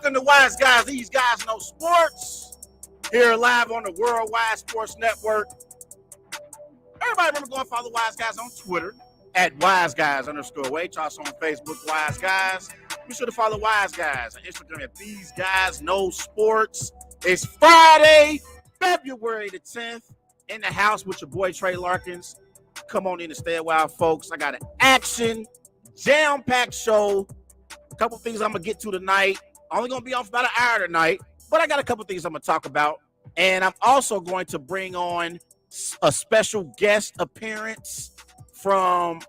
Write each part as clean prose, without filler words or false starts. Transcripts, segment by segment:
Welcome to Wise Guys. These guys know sports. Here live on the Worldwide Sports Network. Everybody remember going follow Wise Guys on Twitter at WiseGuys_H. Also on Facebook, Wise Guys. Be sure to follow Wise Guys on Instagram at These Guys Know Sports. It's Friday, February the 10th. In the house with your boy Trey Larkins. Come on in and stay a while, folks. I got an action, jam-packed show. A couple things I'm going to get to tonight. Only going to be off about an hour tonight, but I got a couple things I'm going to talk about. And I'm also going to bring on a special guest appearance from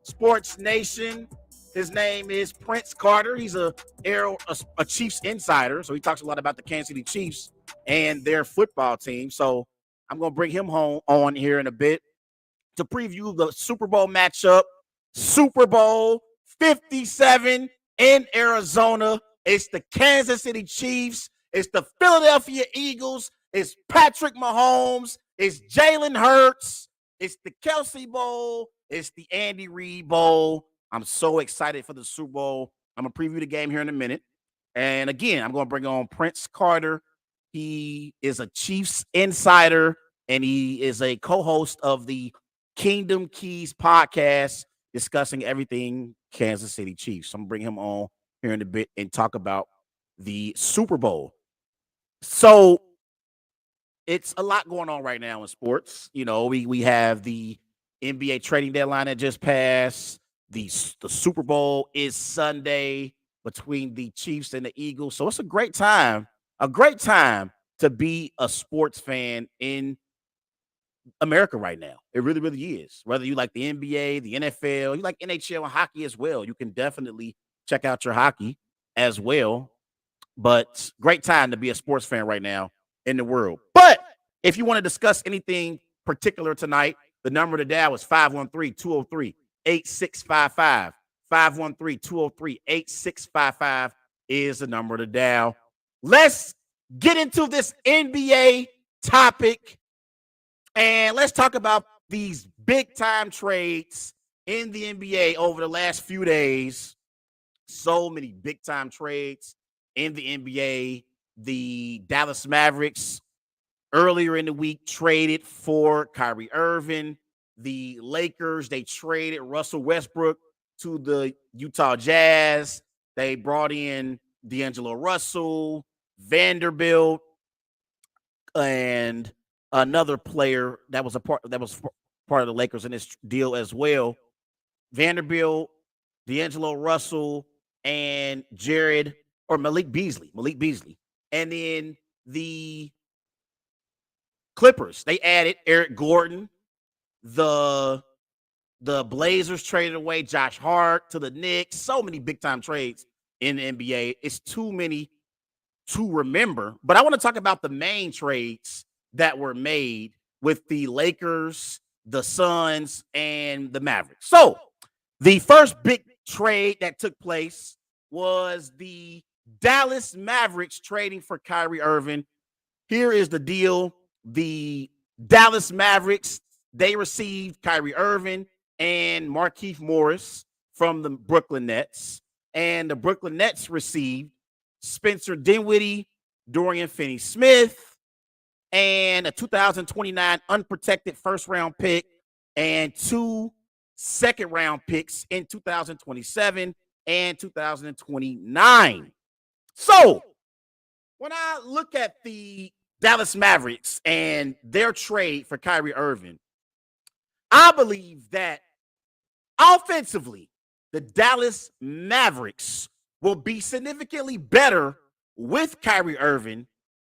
Sports Nation. His name is Prince Carter. He's a Chiefs insider, so he talks a lot about the Kansas City Chiefs and their football team. So I'm going to bring him home on here in a bit to preview the Super Bowl matchup. Super Bowl 57 in Arizona. It's the Kansas City Chiefs. It's the Philadelphia Eagles. It's Patrick Mahomes. It's Jalen Hurts. It's the Kelce Bowl. It's the Andy Reid Bowl. I'm so excited for the Super Bowl. I'm going to preview the game here in a minute. And again, I'm going to bring on Prince Carter. He is a Chiefs insider, and he is a co-host of the Kingdom Keys podcast discussing everything Kansas City Chiefs. So I'm going to bring him on here in a bit and talk about the Super Bowl. So it's a lot going on right now in sports. You know, we have the NBA trading deadline that just passed. The Super Bowl is Sunday between the Chiefs and the Eagles. So it's a great time to be a sports fan in America right now. It really, really is. Whether you like the NBA, the NFL, you like NHL and hockey as well, you can definitely check out your hockey as well. But great time to be a sports fan right now in the world. But if you want to discuss anything particular tonight, the number to dial is 513-203-8655. 513-203-8655 is the number to dial. Let's get into this NBA topic. And let's talk about these big-time trades in the NBA over the last few days. So many big-time trades in the NBA. The Dallas Mavericks earlier in the week traded for Kyrie Irving. The Lakers, they traded Russell Westbrook to the Utah Jazz. They brought in D'Angelo Russell, Vanderbilt, and another player that was part of the Lakers in this deal as well. Vanderbilt, D'Angelo Russell, and Malik Beasley. And then the Clippers, they added Eric Gordon. The Blazers traded away Josh Hart to the Knicks. So many big-time trades in the NBA. It's too many to remember. But I want to talk about the main trades that were made with the Lakers, the Suns, and the Mavericks. So the first big trade that took place was the Dallas Mavericks trading for Kyrie Irving. Here is the deal. The Dallas Mavericks, they received Kyrie Irving and Markieff Morris from the Brooklyn Nets. And the Brooklyn Nets received Spencer Dinwiddie, Dorian Finney-Smith, and a 2029 unprotected first-round pick and 2 second-round picks in 2027 and 2029. So when I look at the Dallas Mavericks and their trade for Kyrie Irving, I believe that offensively, the Dallas Mavericks will be significantly better with Kyrie Irving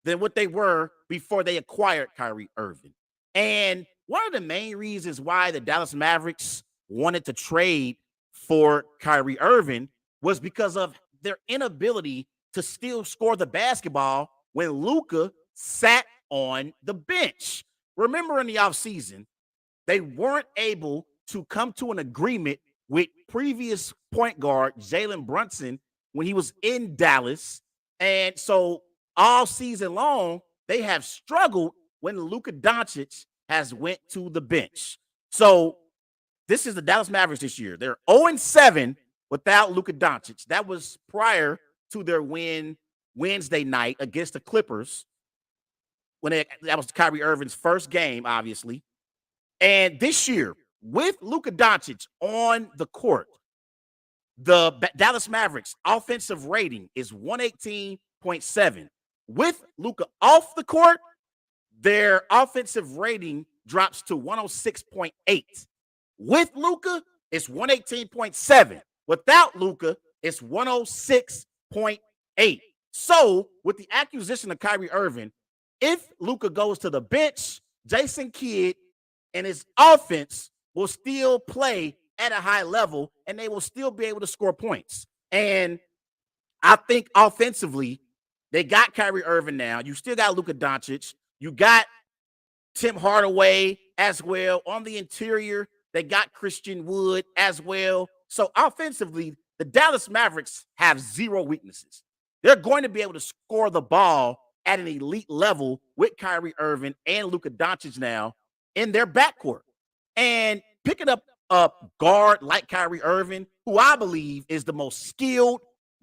than what they were before they acquired Kyrie Irving. And one of the main reasons why the Dallas Mavericks wanted to trade for Kyrie Irving was because of their inability to still score the basketball when Luka sat on the bench. Remember in the offseason, they weren't able to come to an agreement with previous point guard Jalen Brunson when he was in Dallas. And so all season long, they have struggled when Luka Doncic has went to the bench. So this is the Dallas Mavericks this year. They're 0-7 without Luka Doncic. That was prior to their win Wednesday night against the Clippers that was Kyrie Irving's first game, obviously. And this year, with Luka Doncic on the court, the Dallas Mavericks offensive rating is 118.7. With Luka off the court, their offensive rating drops to 106.8. With Luka, it's 118.7. Without Luka, it's 106.8. So, with the acquisition of Kyrie Irving, if Luka goes to the bench, Jason Kidd and his offense will still play at a high level, and they will still be able to score points. And I think offensively, they got Kyrie Irving now. You still got Luka Doncic. You got Tim Hardaway as well. On the interior, they got Christian Wood as well. So offensively, the Dallas Mavericks have zero weaknesses. They're going to be able to score the ball at an elite level with Kyrie Irving and Luka Doncic now in their backcourt. And picking up a guard like Kyrie Irving, who I believe is the most skilled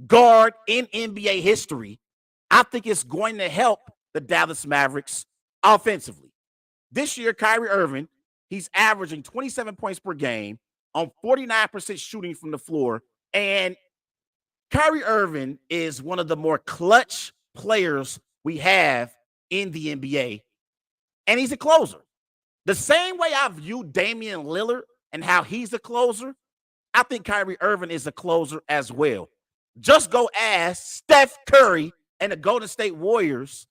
guard in NBA history, I think it's going to help the Dallas Mavericks offensively. This year, Kyrie Irving, he's averaging 27 points per game on 49% shooting from the floor. And Kyrie Irving is one of the more clutch players we have in the NBA. And he's a closer. The same way I view Damian Lillard and how he's a closer, I think Kyrie Irving is a closer as well. Just go ask Steph Curry and the Golden State Warriors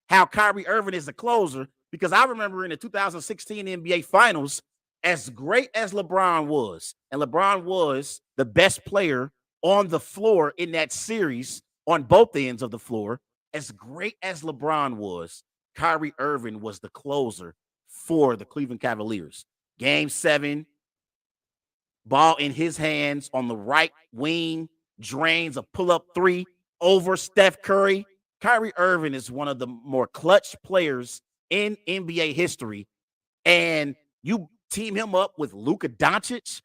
how Kyrie Irving is a closer, because I remember in the 2016 NBA Finals, as great as LeBron was, and LeBron was the best player on the floor in that series on both ends of the floor, as great as LeBron was, Kyrie Irving was the closer for the Cleveland Cavaliers. Game 7, ball in his hands on the right wing, drains a pull-up 3 over Steph Curry. Kyrie Irving is one of the more clutch players in NBA history. And you team him up with Luka Doncic,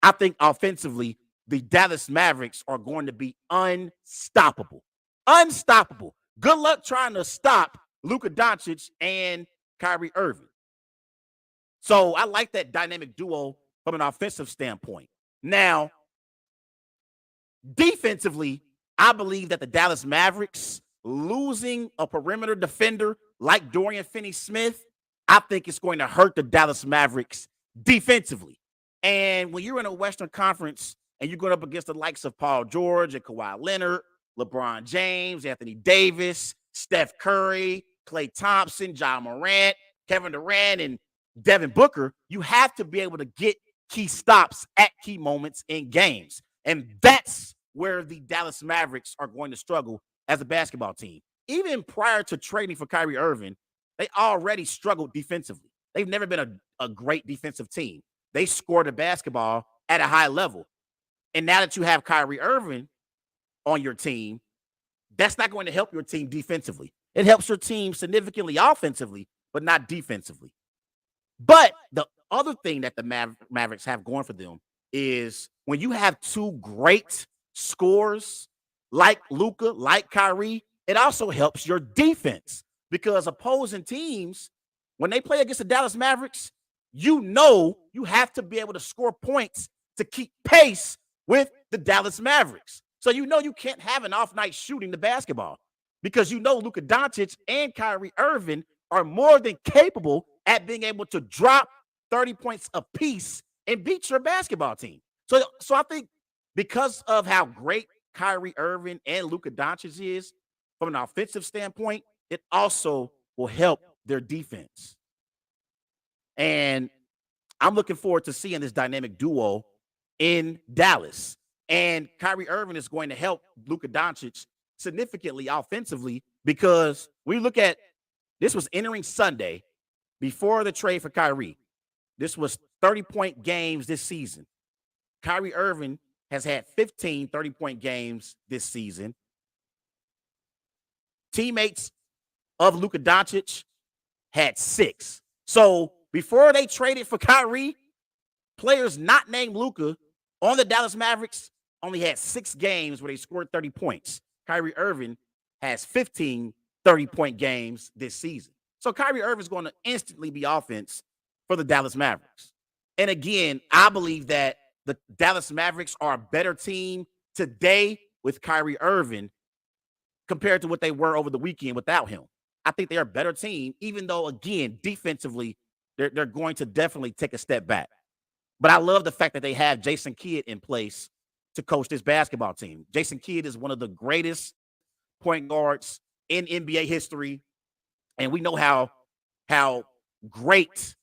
I think offensively, the Dallas Mavericks are going to be unstoppable. Unstoppable. Good luck trying to stop Luka Doncic and Kyrie Irving. So I like that dynamic duo from an offensive standpoint. Now, defensively, I believe that the Dallas Mavericks losing a perimeter defender like Dorian Finney-Smith, I think it's going to hurt the Dallas Mavericks defensively. And when you're in a Western Conference and you're going up against the likes of Paul George and Kawhi Leonard, LeBron James, Anthony Davis, Steph Curry, Klay Thompson, Ja Morant, Kevin Durant, and Devin Booker, you have to be able to get key stops at key moments in games. And that's where the Dallas Mavericks are going to struggle as a basketball team. Even prior to trading for Kyrie Irving, they already struggled defensively. They've never been a great defensive team. They scored the basketball at a high level. And now that you have Kyrie Irving on your team, that's not going to help your team defensively. It helps your team significantly offensively, but not defensively. But the other thing that the Mavericks have going for them is when you have two great scorers like Luka, like Kyrie, it also helps your defense, because opposing teams, when they play against the Dallas Mavericks, you know you have to be able to score points to keep pace with the Dallas Mavericks. So you know you can't have an off night shooting the basketball, because you know Luka Doncic and Kyrie Irving are more than capable at being able to drop 30 points apiece and beat your basketball team. So I think because of how great Kyrie Irving and Luka Doncic is from an offensive standpoint, it also will help their defense. And I'm looking forward to seeing this dynamic duo in Dallas. And Kyrie Irving is going to help Luka Doncic significantly offensively, because we look at this was entering Sunday before the trade for Kyrie. This was 30-point games this season. Kyrie Irving has had 15 30-point games this season. Teammates of Luka Doncic had 6. So before they traded for Kyrie, players not named Luka on the Dallas Mavericks only had 6 games where they scored 30 points. Kyrie Irving has 15 30-point games this season. So Kyrie Irving is going to instantly be offense for the Dallas Mavericks. And again, I believe that the Dallas Mavericks are a better team today with Kyrie Irving compared to what they were over the weekend without him. I think they're a better team, even though, again, defensively, they're going to definitely take a step back. But I love the fact that they have Jason Kidd in place to coach this basketball team. Jason Kidd is one of the greatest point guards in NBA history. And we know how great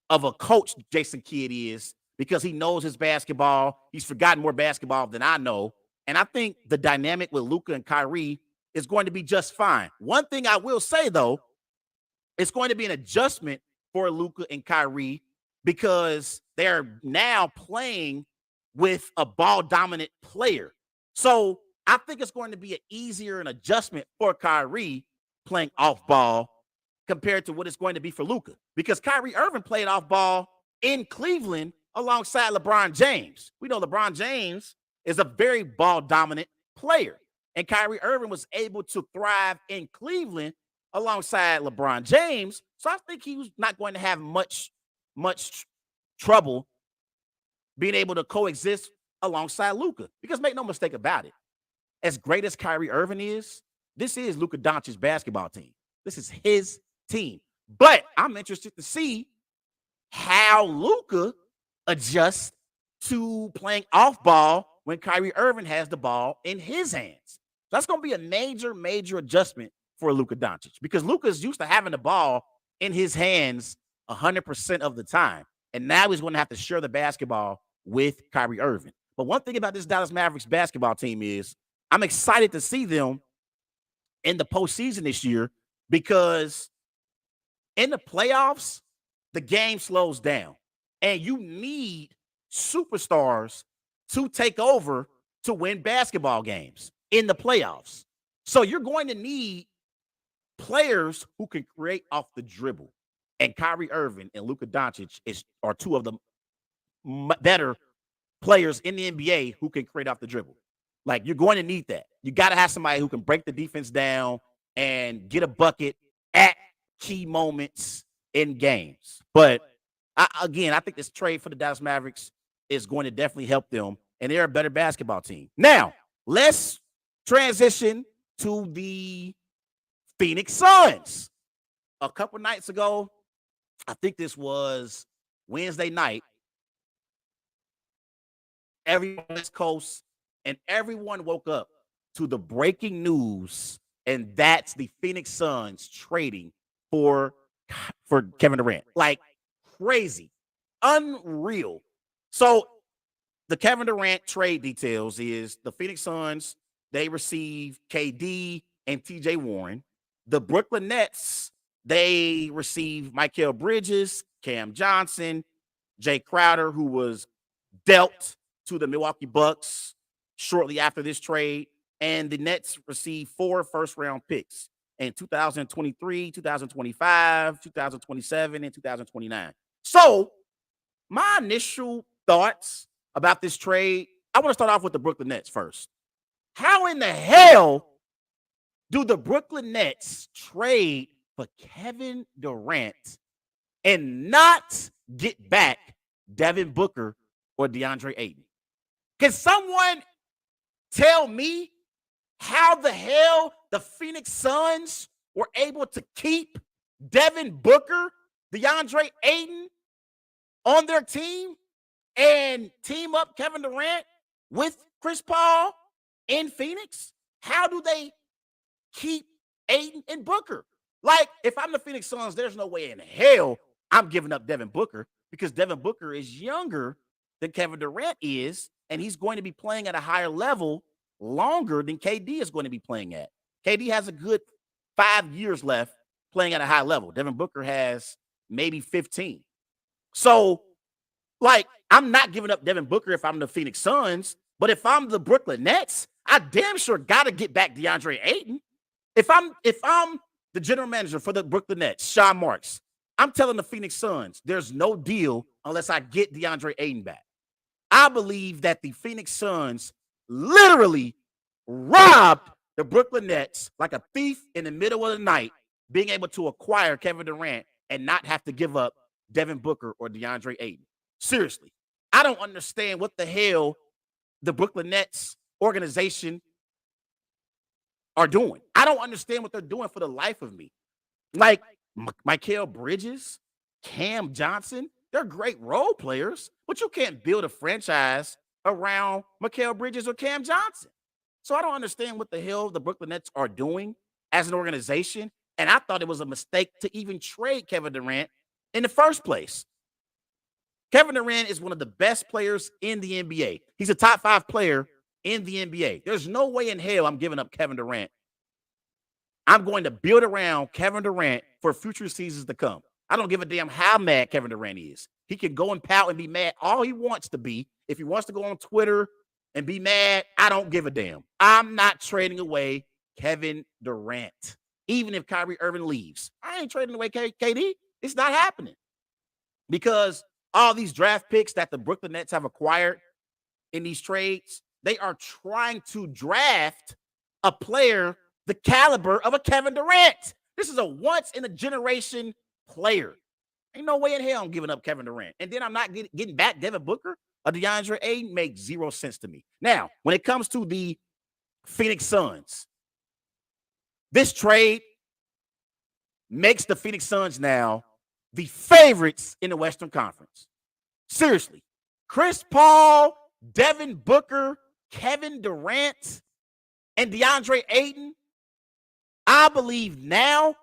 of a coach Jason Kidd is because he knows his basketball. He's forgotten more basketball than I know. And I think the dynamic with Luka and Kyrie is going to be just fine. One thing I will say, though, it's going to be an adjustment for Luka and Kyrie because they're now playing with a ball-dominant player. So I think it's going to be an easier an adjustment for Kyrie playing off ball compared to what it's going to be for Luka. Because Kyrie Irving played off ball in Cleveland alongside LeBron James. We know LeBron James is a very ball-dominant player. And Kyrie Irving was able to thrive in Cleveland alongside LeBron James. So I think he was not going to have much trouble being able to coexist alongside Luka. Because make no mistake about it, as great as Kyrie Irving is, this is Luka Doncic's basketball team. This is his team. But I'm interested to see how Luka adjusts to playing off ball when Kyrie Irving has the ball in his hands. So that's going to be a major adjustment for Luka Doncic because Luka is used to having the ball in his hands 100% of the time. And now he's going to have to share the basketball with Kyrie Irving. But one thing about this Dallas Mavericks basketball team is I'm excited to see them in the postseason this year because in the playoffs, the game slows down and you need superstars to take over to win basketball games in the playoffs. So you're going to need players who can create off the dribble. And Kyrie Irving and Luka Doncic are two of the better players in the NBA who can create off the dribble. Like, you're going to need that. You got to have somebody who can break the defense down and get a bucket at key moments in games. But I think this trade for the Dallas Mavericks is going to definitely help them, and they're a better basketball team. Now, let's transition to the Phoenix Suns. A couple nights ago, I think this was Wednesday night, everyone on West Coast and everyone woke up to the breaking news, and that's the Phoenix Suns trading for Kevin Durant. Like, crazy, unreal. So the Kevin Durant trade details is the Phoenix Suns, they receive KD and TJ Warren. The Brooklyn Nets, they receive Mikal Bridges, Cam Johnson, Jay Crowder, who was dealt to the Milwaukee Bucks shortly after this trade. And the Nets received 4 first-round picks in 2023, 2025, 2027, and 2029. So my initial thoughts about this trade, I want to start off with the Brooklyn Nets first. How in the hell do the Brooklyn Nets trade for Kevin Durant and not get back Devin Booker or DeAndre Ayton? Can someone tell me how the hell the Phoenix Suns were able to keep Devin Booker, DeAndre Ayton on their team and team up Kevin Durant with Chris Paul in Phoenix? How do they keep Ayton and Booker? Like, if I'm the Phoenix Suns, there's no way in hell I'm giving up Devin Booker because Devin Booker is younger than Kevin Durant is, and he's going to be playing at a higher level longer than KD is going to be playing at. KD has a good 5 years left playing at a high level. Devin Booker has maybe 15. So, like, I'm not giving up Devin Booker if I'm the Phoenix Suns, but if I'm the Brooklyn Nets, I damn sure got to get back DeAndre Ayton. If I'm the general manager for the Brooklyn Nets, Sean Marks, I'm telling the Phoenix Suns there's no deal unless I get DeAndre Ayton back. I believe that the Phoenix Suns literally robbed the Brooklyn Nets, like a thief in the middle of the night, being able to acquire Kevin Durant and not have to give up Devin Booker or DeAndre Ayton. Seriously, I don't understand what the hell the Brooklyn Nets organization are doing. I don't understand what they're doing for the life of me. Like Mikal Bridges, Cam Johnson, they're great role players, but you can't build a franchise around Mikal Bridges or Cam Johnson. So I don't understand what the hell the Brooklyn Nets are doing as an organization. And I thought it was a mistake to even trade Kevin Durant in the first place. Kevin Durant is one of the best players in the NBA. He's a top 5 player in the NBA. There's no way in hell I'm giving up Kevin Durant. I'm going to build around Kevin Durant for future seasons to come. I don't give a damn how mad Kevin Durant is. He can go and pout and be mad all he wants to be. If he wants to go on Twitter and be mad, I don't give a damn. I'm not trading away Kevin Durant. Even if Kyrie Irving leaves, I ain't trading away KD. It's not happening. Because all these draft picks that the Brooklyn Nets have acquired in these trades, they are trying to draft a player the caliber of a Kevin Durant. This is a once-in-a-generation player. Ain't no way in hell I'm giving up Kevin Durant. And then I'm not getting back Devin Booker or DeAndre Ayton. Makes zero sense to me. Now, when it comes to the Phoenix Suns, this trade makes the Phoenix Suns now the favorites in the Western Conference. Seriously. Chris Paul, Devin Booker, Kevin Durant, and DeAndre Ayton. I believe now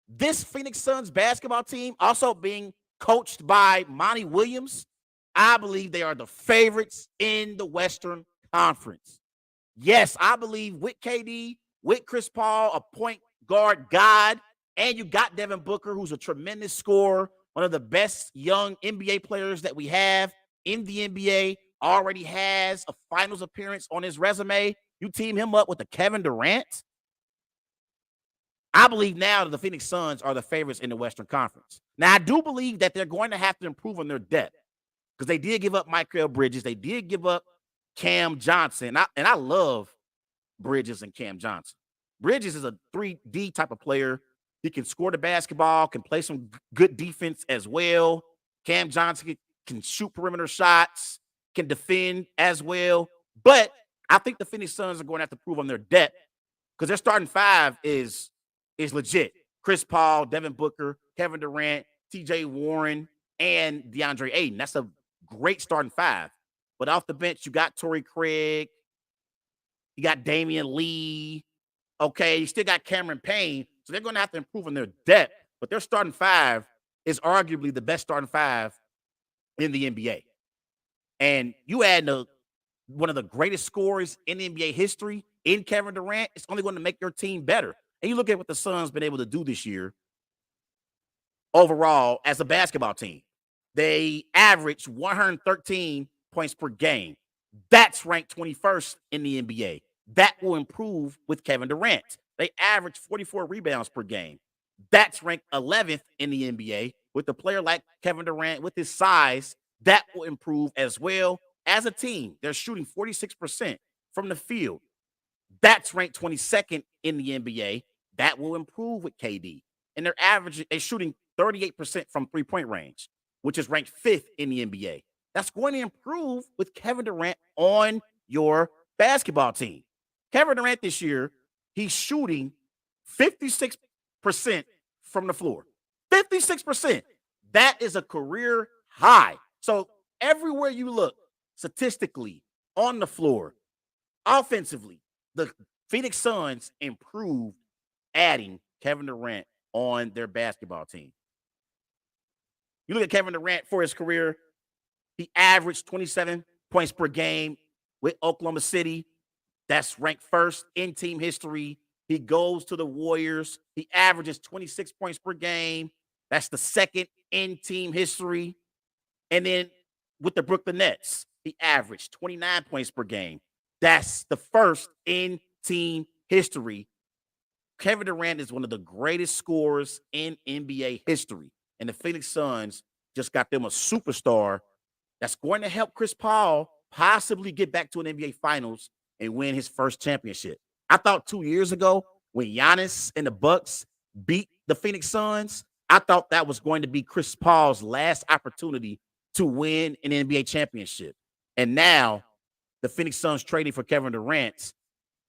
this Phoenix Suns basketball team, also being coached by Monty Williams, I believe they are the favorites in the Western Conference. Yes, I believe with KD, with Chris Paul, a point guard god, and you got Devin Booker, who's a tremendous scorer, one of the best young NBA players that we have in the NBA, already has a finals appearance on his resume. You team him up with the Kevin Durant. I believe now that the Phoenix Suns are the favorites in the Western Conference. Now, I do believe that they're going to have to improve on their depth because they did give up Mikal Bridges. They did give up Cam Johnson. And I love Bridges and Cam Johnson. Bridges is a 3D type of player. He can score the basketball, can play some good defense as well. Cam Johnson can shoot perimeter shots, can defend as well. But I think the Phoenix Suns are going to have to prove on their depth because their starting 5 is legit. Chris Paul, Devin Booker, Kevin Durant, TJ Warren, and DeAndre Ayton. That's a great starting 5. But off the bench, you got Torrey Craig. You got Damian Lee. Okay, you still got Cameron Payne. So they're going to have to improve on their depth. But their starting 5 is arguably the best starting 5 in the NBA. And you add one of the greatest scorers in NBA history in Kevin Durant, it's only going to make your team better. And you look at what the Suns been able to do this year overall as a basketball team. They averaged 113 points per game. That's ranked 21st in the NBA. That will improve with Kevin Durant. They averaged 44 rebounds per game. That's ranked 11th in the NBA. With a player like Kevin Durant, with his size, that will improve as well. As a team, they're shooting 46% from the field. That's ranked 22nd in the NBA. That will improve with KD. And they're shooting 38% from three-point range, which is ranked 5th in the NBA. That's going to improve with Kevin Durant on your basketball team. Kevin Durant this year, he's shooting 56% from the floor. 56%. That is a career high. So everywhere you look, statistically, on the floor, offensively, the Phoenix Suns improved adding Kevin Durant on their basketball team. You look at Kevin Durant for his career, he averaged 27 points per game with Oklahoma City. That's ranked 1st in team history. He goes to the Warriors. He averages 26 points per game. That's the 2nd in team history. And then with the Brooklyn Nets, he averaged 29 points per game. That's the 1st in team history. Kevin Durant is one of the greatest scorers in NBA history. And the Phoenix Suns just got them a superstar that's going to help Chris Paul possibly get back to an NBA Finals and win his first championship. I thought 2 years ago when Giannis and the Bucks beat the Phoenix Suns, I thought that was going to be Chris Paul's last opportunity to win an NBA championship. And now the Phoenix Suns trading for Kevin Durant,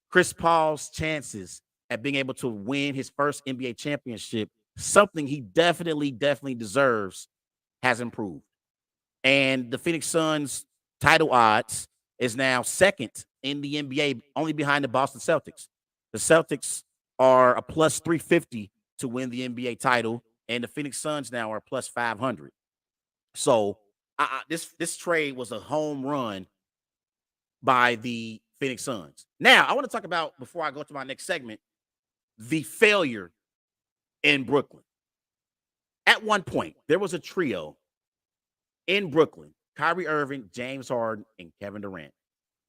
Chris Paul's chances at being able to win his first NBA championship, something he definitely deserves, has improved. And the Phoenix Suns title odds is now second in the NBA, only behind the Boston Celtics. The Celtics are a plus 350 to win the NBA title, and the Phoenix Suns now are plus 500. So this trade was a home run by the Phoenix Suns. Now, I want to talk about, before I go to my next segment, the failure in Brooklyn. At one point, there was a trio in Brooklyn: Kyrie Irving, James Harden, and Kevin Durant.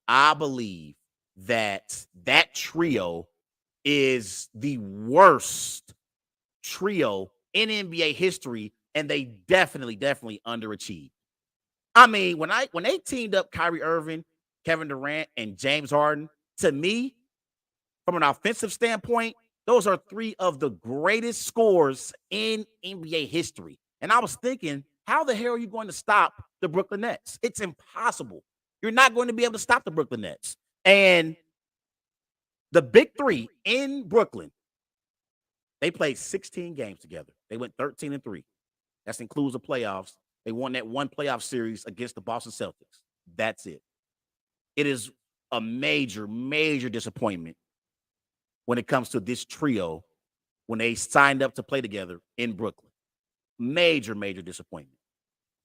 I believe that that trio is the worst trio in NBA history, and they definitely underachieved. I mean, when they teamed up Kyrie Irving, Kevin Durant, and James Harden, to me, from an offensive standpoint, those are three of the greatest scorers in NBA history. And I was thinking, how the hell are you going to stop the Brooklyn Nets? It's impossible. You're not going to be able to stop the Brooklyn Nets. And the big three in Brooklyn, they played 16 games together. They went 13-3. That includes the playoffs. They won that one playoff series against the Boston Celtics. That's it. It is a major disappointment when it comes to this trio when they signed up to play together in Brooklyn. Major disappointment.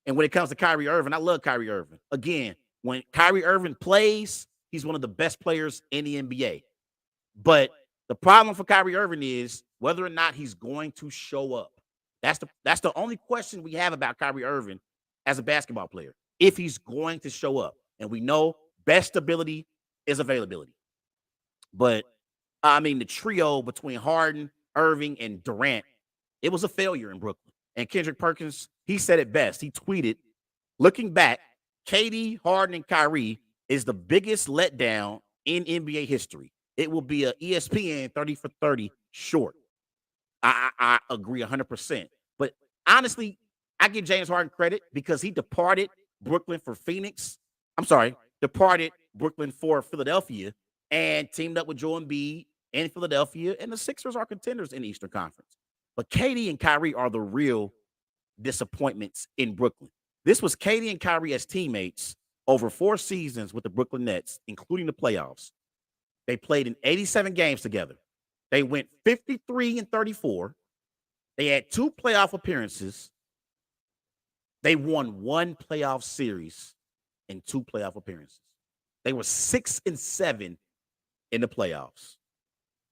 And when it comes to Kyrie Irving, I love Kyrie Irving. Again, when Kyrie Irving plays, he's one of the best players in the NBA. But the problem for Kyrie Irving is whether or not he's going to show up. That's the only question we have about Kyrie Irving as a basketball player, if he's going to show up. And we know best ability is availability. But I mean, the trio between Harden, Irving, and Durant, it was a failure in Brooklyn. And Kendrick Perkins, he said it best. He tweeted, looking back, KD, Harden, and Kyrie is the biggest letdown in NBA history. It will be a ESPN 30 for 30 short. I agree 100%. But honestly, I give James Harden credit because he departed Brooklyn for Phoenix. I'm sorry, departed Brooklyn for Philadelphia and teamed up with Joel Embiid in Philadelphia, and the Sixers are contenders in the Eastern Conference. But KD and Kyrie are the real disappointments in Brooklyn. This was KD and Kyrie as teammates over 4 seasons with the Brooklyn Nets, including the playoffs. They played in 87 games together. They went 53-34. They had 2 playoff appearances. They won 1 playoff series and 2 playoff appearances. They were 6-7 in the playoffs.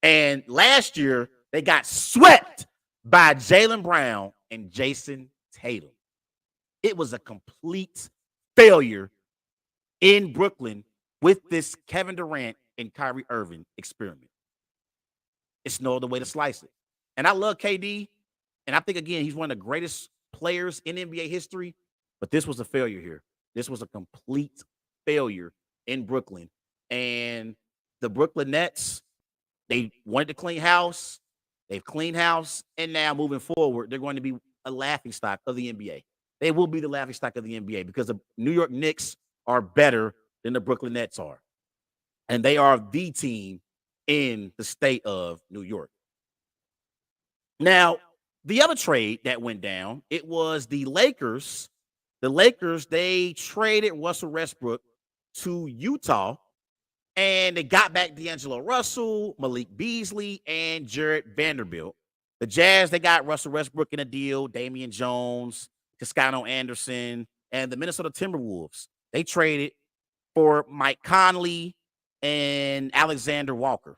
And last year, they got swept by Jaylen Brown and Jason Tatum. It was a complete failure in Brooklyn with this Kevin Durant and Kyrie Irving experiment. It's no other way to slice it. And I love KD, and I think, again, he's one of the greatest players in NBA history, but this was a failure here. This was a complete failure in Brooklyn. And the Brooklyn Nets, they wanted to clean house. They've cleaned house, and now moving forward, they're going to be a laughingstock of the NBA. They will be the laughingstock of the NBA because the New York Knicks are better than the Brooklyn Nets are. And they are the team in the state of New York. Now, the other trade that went down, it was the Lakers. The Lakers, they traded Russell Westbrook to Utah, and they got back D'Angelo Russell, Malik Beasley, and Jared Vanderbilt. The Jazz, they got Russell Westbrook in a deal, Damian Jones, Toscano Anderson, and the Minnesota Timberwolves. They traded for Mike Conley and Alexander Walker.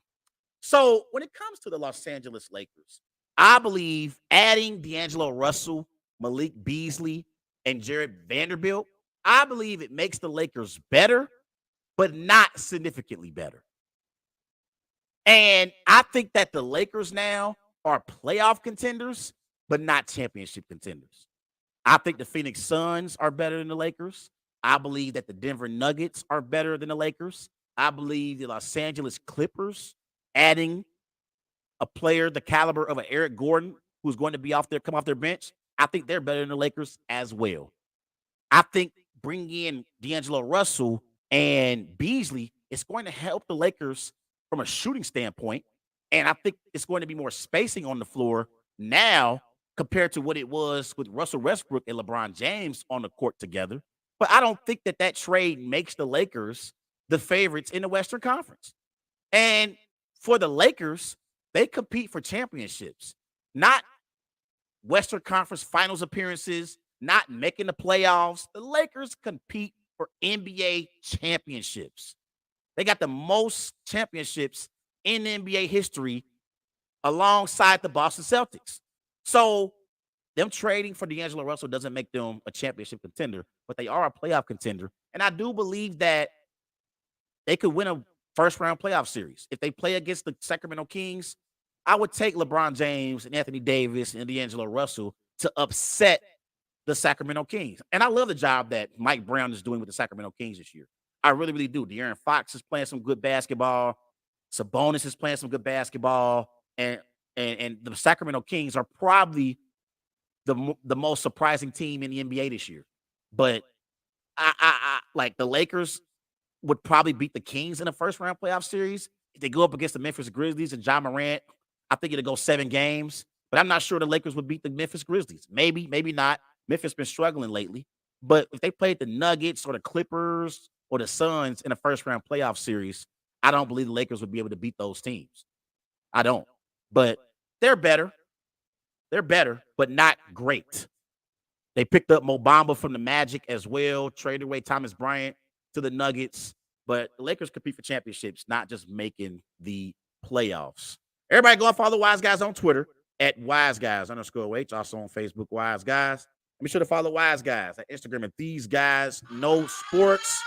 So when it comes to the Los Angeles Lakers, I believe adding D'Angelo Russell, Malik Beasley, and Jared Vanderbilt, I believe it makes the Lakers better, but not significantly better. And I think that the Lakers now are playoff contenders, but not championship contenders. I think the Phoenix Suns are better than the Lakers. I believe that the Denver Nuggets are better than the Lakers. I believe the Los Angeles Clippers adding a player the caliber of an Eric Gordon who's going to be come off their bench, I think they're better than the Lakers as well. I think bringing in D'Angelo Russell and Beasley is going to help the Lakers from a shooting standpoint. And I think it's going to be more spacing on the floor now compared to what it was with Russell Westbrook and LeBron James on the court together. But I don't think that trade makes the Lakers the favorites in the Western Conference. And for the Lakers, they compete for championships, not Western Conference Finals appearances, not making the playoffs. The Lakers compete for NBA championships. They got the most championships in NBA history alongside the Boston Celtics. So them trading for D'Angelo Russell doesn't make them a championship contender, but they are a playoff contender. And I do believe that they could win a first-round playoff series. If they play against the Sacramento Kings, I would take LeBron James and Anthony Davis and D'Angelo Russell to upset the Sacramento Kings. And I love the job that Mike Brown is doing with the Sacramento Kings this year. I really, really do. De'Aaron Fox is playing some good basketball. Sabonis is playing some good basketball. And the Sacramento Kings are probably the most surprising team in the NBA this year. But I like the Lakers would probably beat the Kings in the first round playoff series. If they go up against the Memphis Grizzlies and Ja Morant, I think it'll go 7 games. But I'm not sure the Lakers would beat the Memphis Grizzlies. Maybe, maybe not. Memphis been struggling lately. But if they played the Nuggets or the Clippers or the Suns in a first round playoff series, I don't believe the Lakers would be able to beat those teams. I don't. But they're better. They're better, but not great. They picked up Mo Bamba from the Magic as well, traded away Thomas Bryant to the Nuggets. But the Lakers compete for championships, not just making the playoffs. Everybody go and follow Wise Guys on Twitter at WiseGuys_H. Also on Facebook, Wise Guys. Be sure to follow Wise Guys at Instagram at These Guys Know Sports.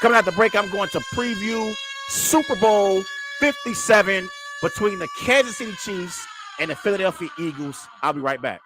Coming out the break, I'm going to preview Super Bowl 57 between the Kansas City Chiefs and the Philadelphia Eagles. I'll be right back.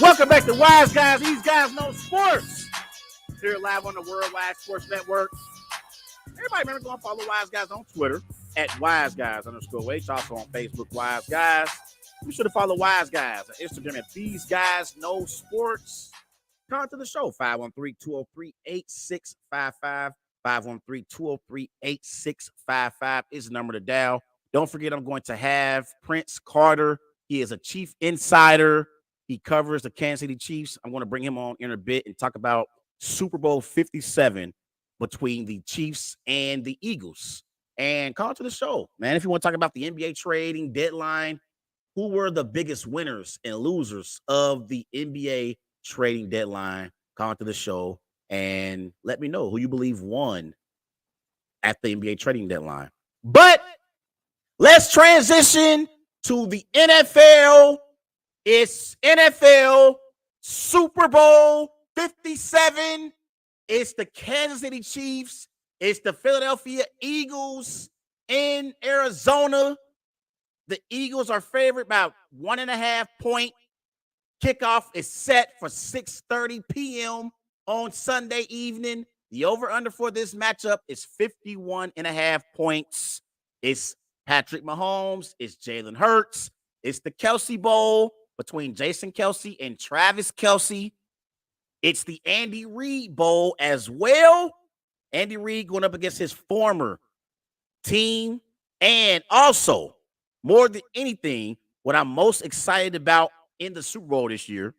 Welcome back to Wise Guys. These Guys Know Sports. Here live on the Worldwide Sports Network. Everybody remember going to follow Wise Guys on Twitter at WiseGuys_H. Also on Facebook, Wise Guys. Be sure to follow Wise Guys on Instagram at These Guys Know Sports. Come to the show, 513-203-8655. 513-203-8655 is the number to dial. Don't forget, I'm going to have Prince Carter. He is a Chief Insider. He covers the Kansas City Chiefs. I'm going to bring him on in a bit and talk about Super Bowl 57 between the Chiefs and the Eagles. And call to the show, man. If you want to talk about the NBA trading deadline, who were the biggest winners and losers of the NBA trading deadline, call to the show and let me know who you believe won at the NBA trading deadline. But let's transition to the NFL. It's NFL Super Bowl 57. It's the Kansas City Chiefs. It's the Philadelphia Eagles in Arizona. The Eagles are favored by 1.5 point. Kickoff is set for 6:30 p.m. on Sunday evening. The over-under for this matchup is 51.5 points. It's Patrick Mahomes. It's Jalen Hurts. It's the Kelce Bowl between Jason Kelce and Travis Kelce. It's the Andy Reid Bowl as well. Andy Reid going up against his former team. And also, more than anything, what I'm most excited about in the Super Bowl this year,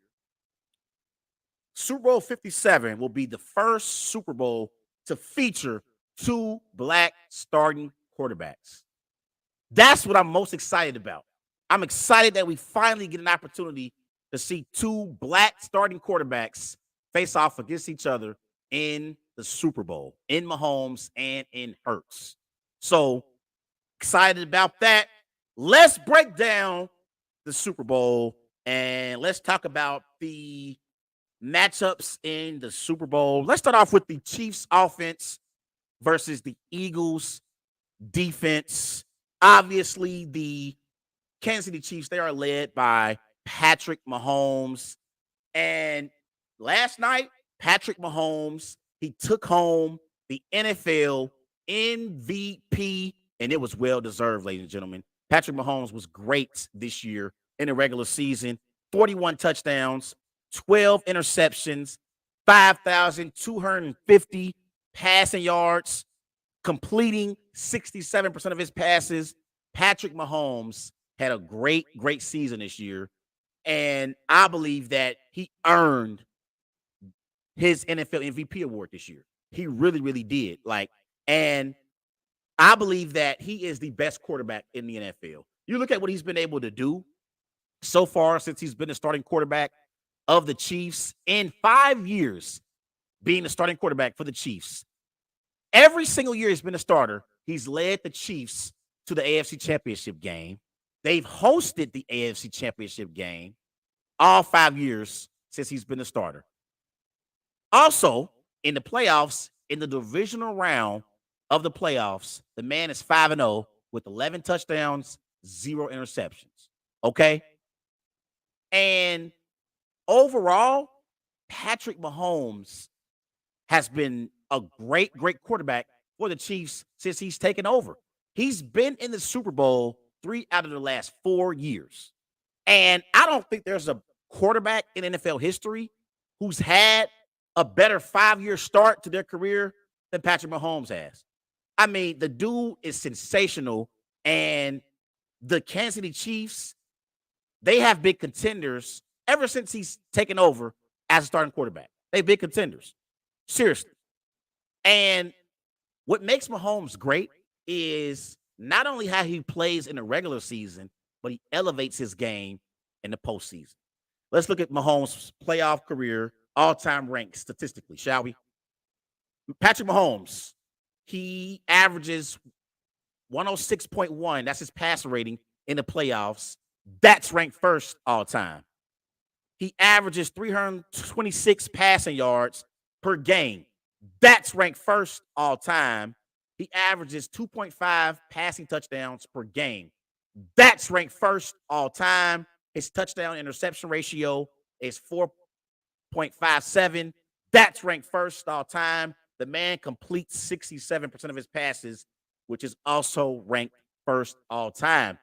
Super Bowl 57 will be the first Super Bowl to feature 2 black starting quarterbacks. That's what I'm most excited about. I'm excited that we finally get an opportunity to see 2 black starting quarterbacks face off against each other in the Super Bowl, in Mahomes and in Hurts. So excited about that. Let's break down the Super Bowl and let's talk about the matchups in the Super Bowl. Let's start off with the Chiefs offense versus the Eagles defense. Obviously, the Kansas City Chiefs, they are led by Patrick Mahomes. And last night, Patrick Mahomes, he took home the NFL MVP, and it was well-deserved, ladies and gentlemen. Patrick Mahomes was great this year in the regular season. 41 touchdowns, 12 interceptions, 5,250 passing yards, completing 67% of his passes. Patrick Mahomes had a great season this year. And I believe that he earned his NFL MVP award this year. He really did. And I believe that he is the best quarterback in the NFL. You look at what he's been able to do so far since he's been the starting quarterback of the Chiefs in 5 years, being the starting quarterback for the Chiefs. Every single year he's been a starter, he's led the Chiefs to the AFC Championship game. They've hosted the AFC Championship game all 5 years since he's been a starter. Also, in the playoffs, in the divisional round of the playoffs, the man is 5-0 with 11 touchdowns, 0 interceptions. Okay? And overall, Patrick Mahomes has been a great quarterback for the Chiefs since he's taken over. He's been in the Super Bowl 3 out of the last 4 years. And I don't think there's a quarterback in NFL history who's had a better 5-year start to their career than Patrick Mahomes has. I mean, the dude is sensational. And the Kansas City Chiefs, they have been contenders ever since he's taken over as a starting quarterback. They've been contenders. Seriously. And what makes Mahomes great is not only how he plays in the regular season, but he elevates his game in the postseason. Let's look at Mahomes' playoff career, all-time rank statistically, shall we? Patrick Mahomes, he averages 106.1. That's his passer rating in the playoffs. That's ranked first all time. He averages 326 passing yards per game. That's ranked first all time. He averages 2.5 passing touchdowns per game. That's ranked first all time. His touchdown interception ratio is 4.57. That's ranked first all time. The man completes 67% of his passes, which is also ranked first all time.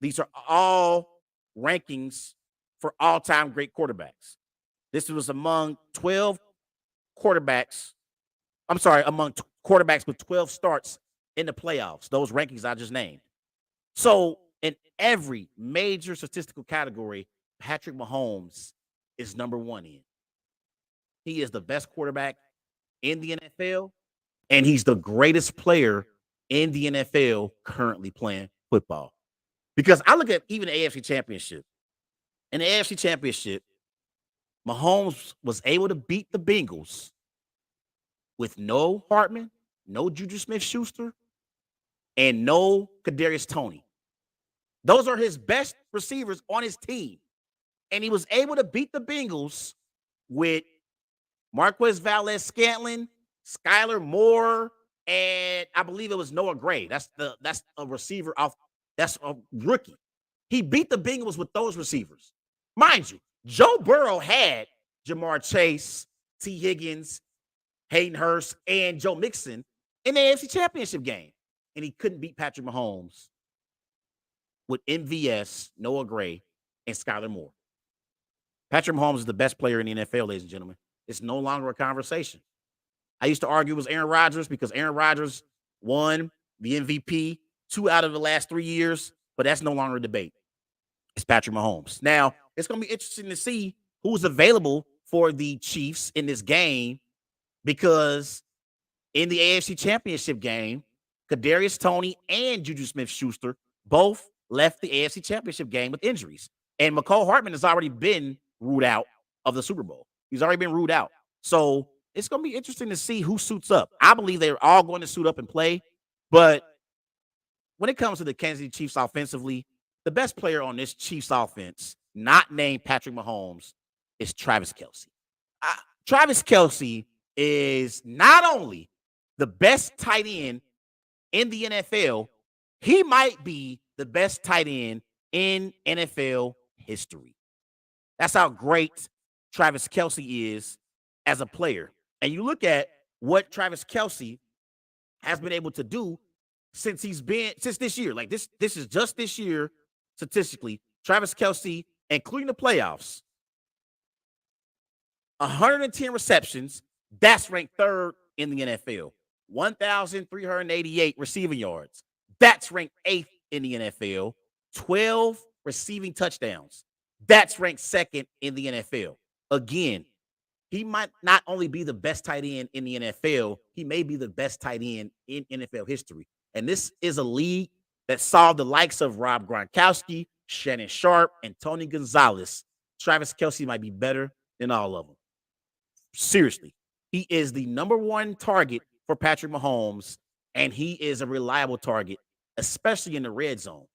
These are all rankings for all-time great quarterbacks. This was among 12 quarterbacks. Among quarterbacks with 12 starts in the playoffs. Those rankings I just named. So in every major statistical category, Patrick Mahomes is number 1 in. He is the best quarterback in the NFL, and he's the greatest player in the NFL currently playing football. Because I look at even the AFC Championship. In the AFC Championship, Mahomes was able to beat the Bengals with no Hartman, no Juju Smith-Schuster, and no Kadarius Toney. Those are his best receivers on his team. And he was able to beat the Bengals with Marquez Valdes-Scantling, Skylar Moore, and I believe it was Noah Gray. That's a receiver off. That's a rookie. He beat the Bengals with those receivers. Mind you, Joe Burrow had Jamar Chase, T. Higgins, Hayden Hurst, and Joe Mixon in the AFC Championship game. And he couldn't beat Patrick Mahomes with MVS, Noah Gray, and Skylar Moore. Patrick Mahomes is the best player in the NFL, ladies and gentlemen. It's no longer a conversation. I used to argue it was Aaron Rodgers because Aaron Rodgers won the MVP 2 out of the last 3 years, but that's no longer a debate. It's Patrick Mahomes. Now, it's going to be interesting to see who's available for the Chiefs in this game because in the AFC Championship game, Kadarius Toney and Juju Smith-Schuster both left the AFC Championship game with injuries. And McCole Hardman has already been ruled out of the Super Bowl. He's already been ruled out. So it's going to be interesting to see who suits up. I believe they're all going to suit up and play. But when it comes to the Kansas City Chiefs offensively, the best player on this Chiefs offense, not named Patrick Mahomes, is Travis Kelce. Travis Kelce is not only the best tight end in the NFL, he might be the best tight end in NFL history. That's how great Travis Kelce is as a player. And you look at what Travis Kelce has been able to do since this year. Like this is just this year statistically. Travis Kelce, including the playoffs, 110 receptions. That's ranked third in the NFL. 1,388 receiving yards. That's ranked eighth in the NFL. 12 receiving touchdowns. That's ranked second in the NFL. Again, he might not only be the best tight end in the NFL, he may be the best tight end in NFL history. And this is a league that saw the likes of Rob Gronkowski, Shannon Sharp, and Tony Gonzalez. Travis Kelce might be better than all of them. Seriously, he is the number one target for Patrick Mahomes, and he is a reliable target, especially in the red zone.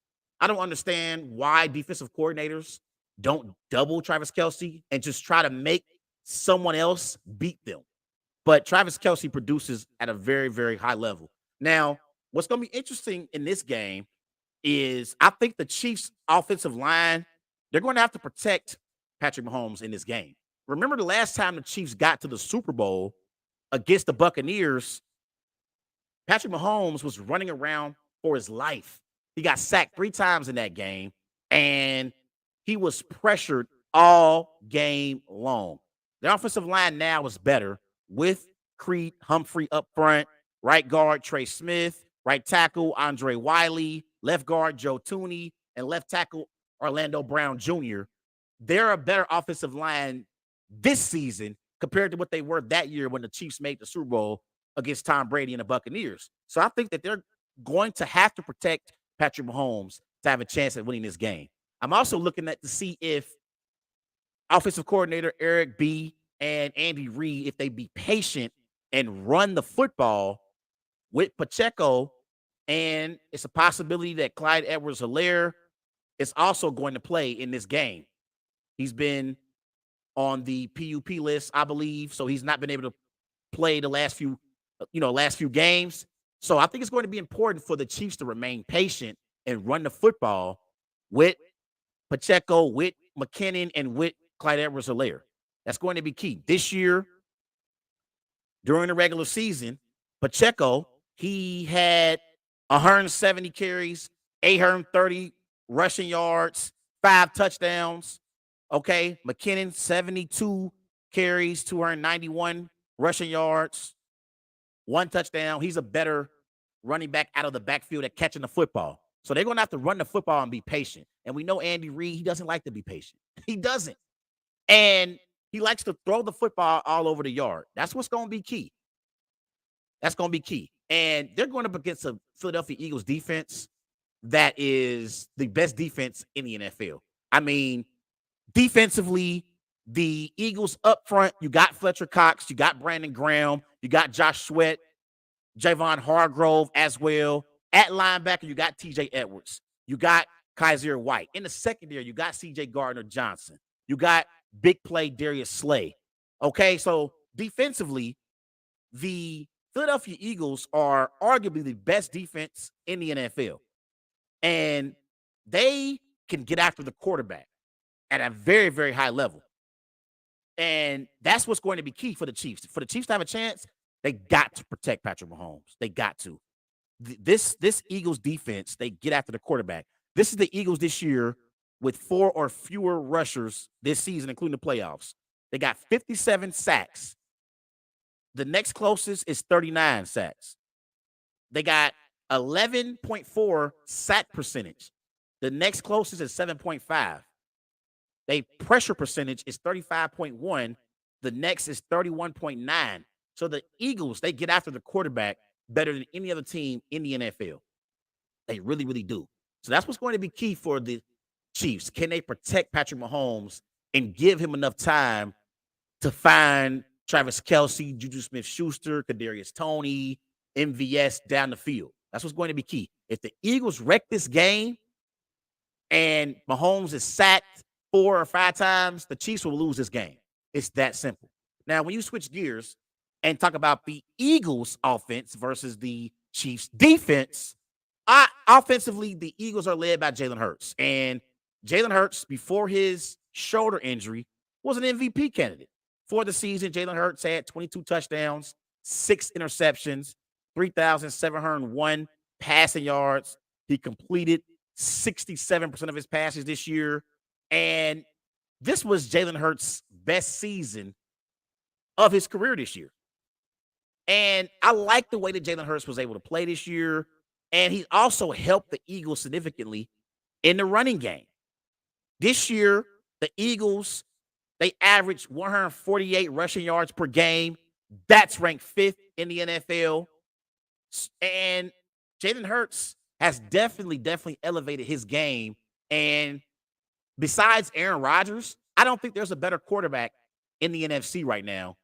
I don't understand why defensive coordinators don't double Travis Kelce and just try to make someone else beat them. But Travis Kelce produces at a very, very high level. Now, what's going to be interesting in this game is I think the Chiefs' offensive line, they're going to have to protect Patrick Mahomes in this game. Remember the last time the Chiefs got to the Super Bowl against the Buccaneers, Patrick Mahomes was running around for his life. He got sacked 3 times in that game, and he was pressured all game long. The offensive line now is better with Creed Humphrey up front, right guard Trey Smith, right tackle Andre Wiley, left guard Joe Thuney, and left tackle Orlando Brown Jr. They're a better offensive line this season compared to what they were that year when the Chiefs made the Super Bowl against Tom Brady and the Buccaneers. So I think that they're going to have to protect Patrick Mahomes to have a chance at winning this game. I'm also looking at to see if offensive coordinator Eric B. and Andy Reid, if they be patient and run the football with Pacheco, and it's a possibility that Clyde Edwards-Helaire is also going to play in this game. He's been on the PUP list, I believe, so he's not been able to play the last few games. So I think it's going to be important for the Chiefs to remain patient and run the football with Pacheco, with McKinnon, and with Clyde Edwards-Helaire. That's going to be key. This year, during the regular season, Pacheco, he had 170 carries, 830 rushing yards, 5 touchdowns. Okay, McKinnon, 72 carries, 291 rushing yards, 1 touchdown. He's a better running back out of the backfield at catching the football. So they're going to have to run the football and be patient. And we know Andy Reid, he doesn't like to be patient. He doesn't. And he likes to throw the football all over the yard. That's what's going to be key. That's going to be key. And they're going up against a Philadelphia Eagles defense that is the best defense in the NFL. I mean, defensively, the Eagles up front, you got Fletcher Cox, you got Brandon Graham, you got Josh Sweat. Javon Hargrove as well. At linebacker, you got TJ Edwards. You got Kaiser White. In the secondary, you got CJ Gardner-Johnson. You got big play Darius Slay. Okay, so defensively, the Philadelphia Eagles are arguably the best defense in the NFL. And they can get after the quarterback at a very, very high level. And that's what's going to be key for the Chiefs. For the Chiefs to have a chance, they got to protect Patrick Mahomes. They got to. This Eagles defense, they get after the quarterback. This is the Eagles this year with 4 or fewer rushers this season, including the playoffs. They got 57 sacks. The next closest is 39 sacks. They got 11.4 sack percentage. The next closest is 7.5. They pressure percentage is 35.1. The next is 31.9. So the Eagles, they get after the quarterback better than any other team in the NFL. They really, really do. So that's what's going to be key for the Chiefs. Can they protect Patrick Mahomes and give him enough time to find Travis Kelce, Juju Smith-Schuster, Kadarius Toney, MVS down the field? That's what's going to be key. If the Eagles wreck this game and Mahomes is sacked 4 or 5 times, the Chiefs will lose this game. It's that simple. Now, when you switch gears and talk about the Eagles offense versus the Chiefs defense, offensively, the Eagles are led by Jalen Hurts. And Jalen Hurts, before his shoulder injury, was an MVP candidate. For the season, Jalen Hurts had 22 touchdowns, 6 interceptions, 3,701 passing yards. He completed 67% of his passes this year. And this was Jalen Hurts' best season of his career this year. And I like the way that Jalen Hurts was able to play this year. And he also helped the Eagles significantly in the running game. This year, the Eagles, they averaged 148 rushing yards per game. That's ranked 5th in the NFL. And Jalen Hurts has definitely elevated his game. And besides Aaron Rodgers, I don't think there's a better quarterback in the NFC right now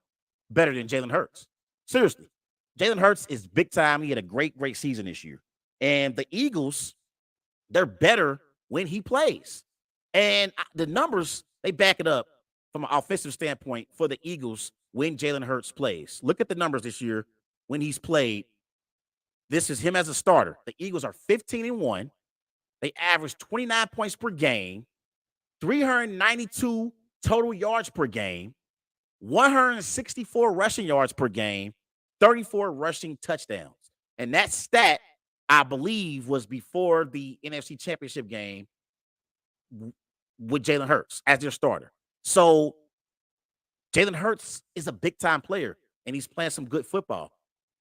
better than Jalen Hurts. Seriously. Jalen Hurts is big time. He had a great season this year. And the Eagles, they're better when he plays. And the numbers, they back it up from an offensive standpoint for the Eagles when Jalen Hurts plays. Look at the numbers this year when he's played. This is him as a starter. The Eagles are 15-1. They average 29 points per game, 392 total yards per game, 164 rushing yards per game, 34 rushing touchdowns. And that stat, I believe, was before the NFC Championship game with Jalen Hurts as their starter. So Jalen Hurts is a big-time player, and he's playing some good football.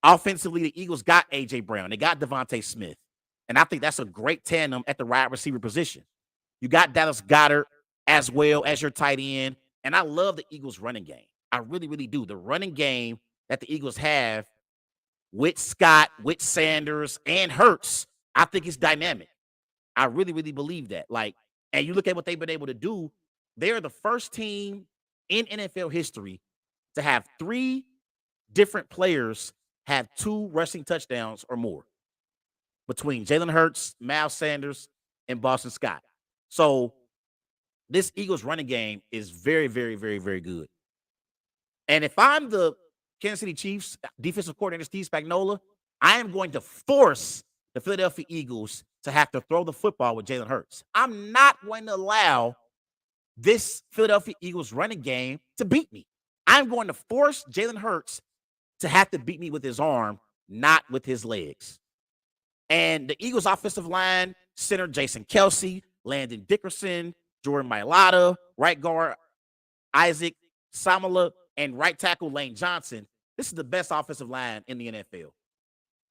Offensively, the Eagles got A.J. Brown. They got Devontae Smith. And I think that's a great tandem at the wide receiver position. You got Dallas Goedert as well as your tight end. And I love the Eagles' running game. I really, really do. The running game that the Eagles have with Scott, with Sanders, and Hurts, I think it's dynamic. I really, really believe that. And you look at what they've been able to do, they're the first team in NFL history to have 3 different players have 2 rushing touchdowns or more between Jalen Hurts, Miles Sanders, and Boston Scott. So this Eagles running game is very, very, very, very good. And if I'm the Kansas City Chiefs defensive coordinator Steve Spagnuolo, I am going to force the Philadelphia Eagles to have to throw the football with Jalen Hurts. I'm not going to allow this Philadelphia Eagles running game to beat me. I'm going to force Jalen Hurts to have to beat me with his arm, not with his legs. And the Eagles offensive line, center Jason Kelce, Landon Dickerson, Jordan Mailata, right guard Isaac Samala, and right tackle Lane Johnson. This is the best offensive line in the NFL.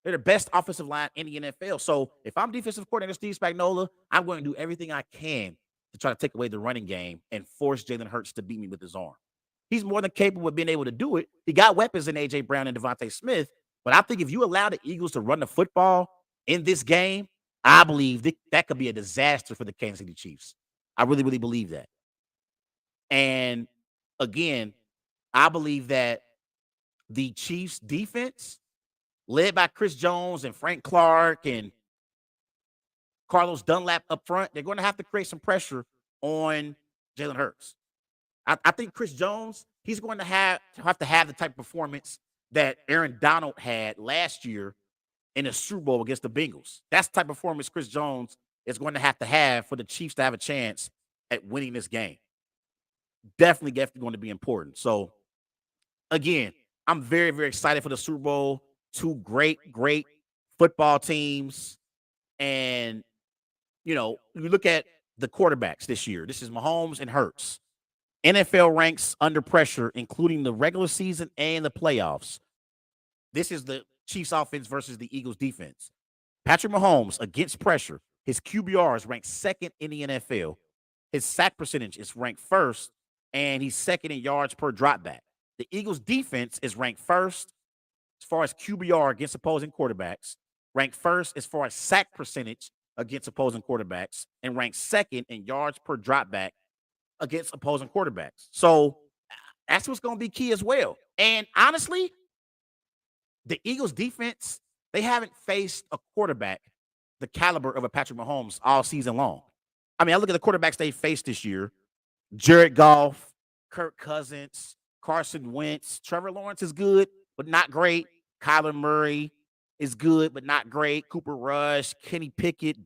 They're the best offensive line in the NFL. So if I'm defensive coordinator Steve Spagnuolo, I'm going to do everything I can to try to take away the running game and force Jalen Hurts to beat me with his arm. He's more than capable of being able to do it. He got weapons in A.J. Brown and Devontae Smith. But I think if you allow the Eagles to run the football in this game, I believe that could be a disaster for the Kansas City Chiefs. I really, really believe that. And again, I believe that the Chiefs defense led by Chris Jones and Frank Clark and Carlos Dunlap up front, they're going to have to create some pressure on Jalen Hurts. I think Chris Jones, he's going to have to have the type of performance that Aaron Donald had last year in the Super Bowl against the Bengals. That's the type of performance Chris Jones is going to have for the Chiefs to have a chance at winning this game. Definitely going to be important. So, again, I'm very, very excited for the Super Bowl. Two great football teams. And, you look at the quarterbacks this year. This is Mahomes and Hurts. NFL ranks under pressure, including the regular season and the playoffs. This is the Chiefs offense versus the Eagles defense. Patrick Mahomes against pressure. His QBR is ranked second in the NFL. His sack percentage is ranked first, and he's second in yards per dropback. The Eagles defense is ranked first as far as QBR against opposing quarterbacks, ranked first as far as sack percentage against opposing quarterbacks, and ranked second in yards per dropback against opposing quarterbacks. So that's what's going to be key as well. And honestly, the Eagles defense, they haven't faced a quarterback the caliber of a Patrick Mahomes all season long. I mean, I look at the quarterbacks they faced this year: Jared Goff, Kirk Cousins, Carson Wentz. Trevor Lawrence is good, but not great. Kyler Murray is good, but not great. Cooper Rush, Kenny Pickett,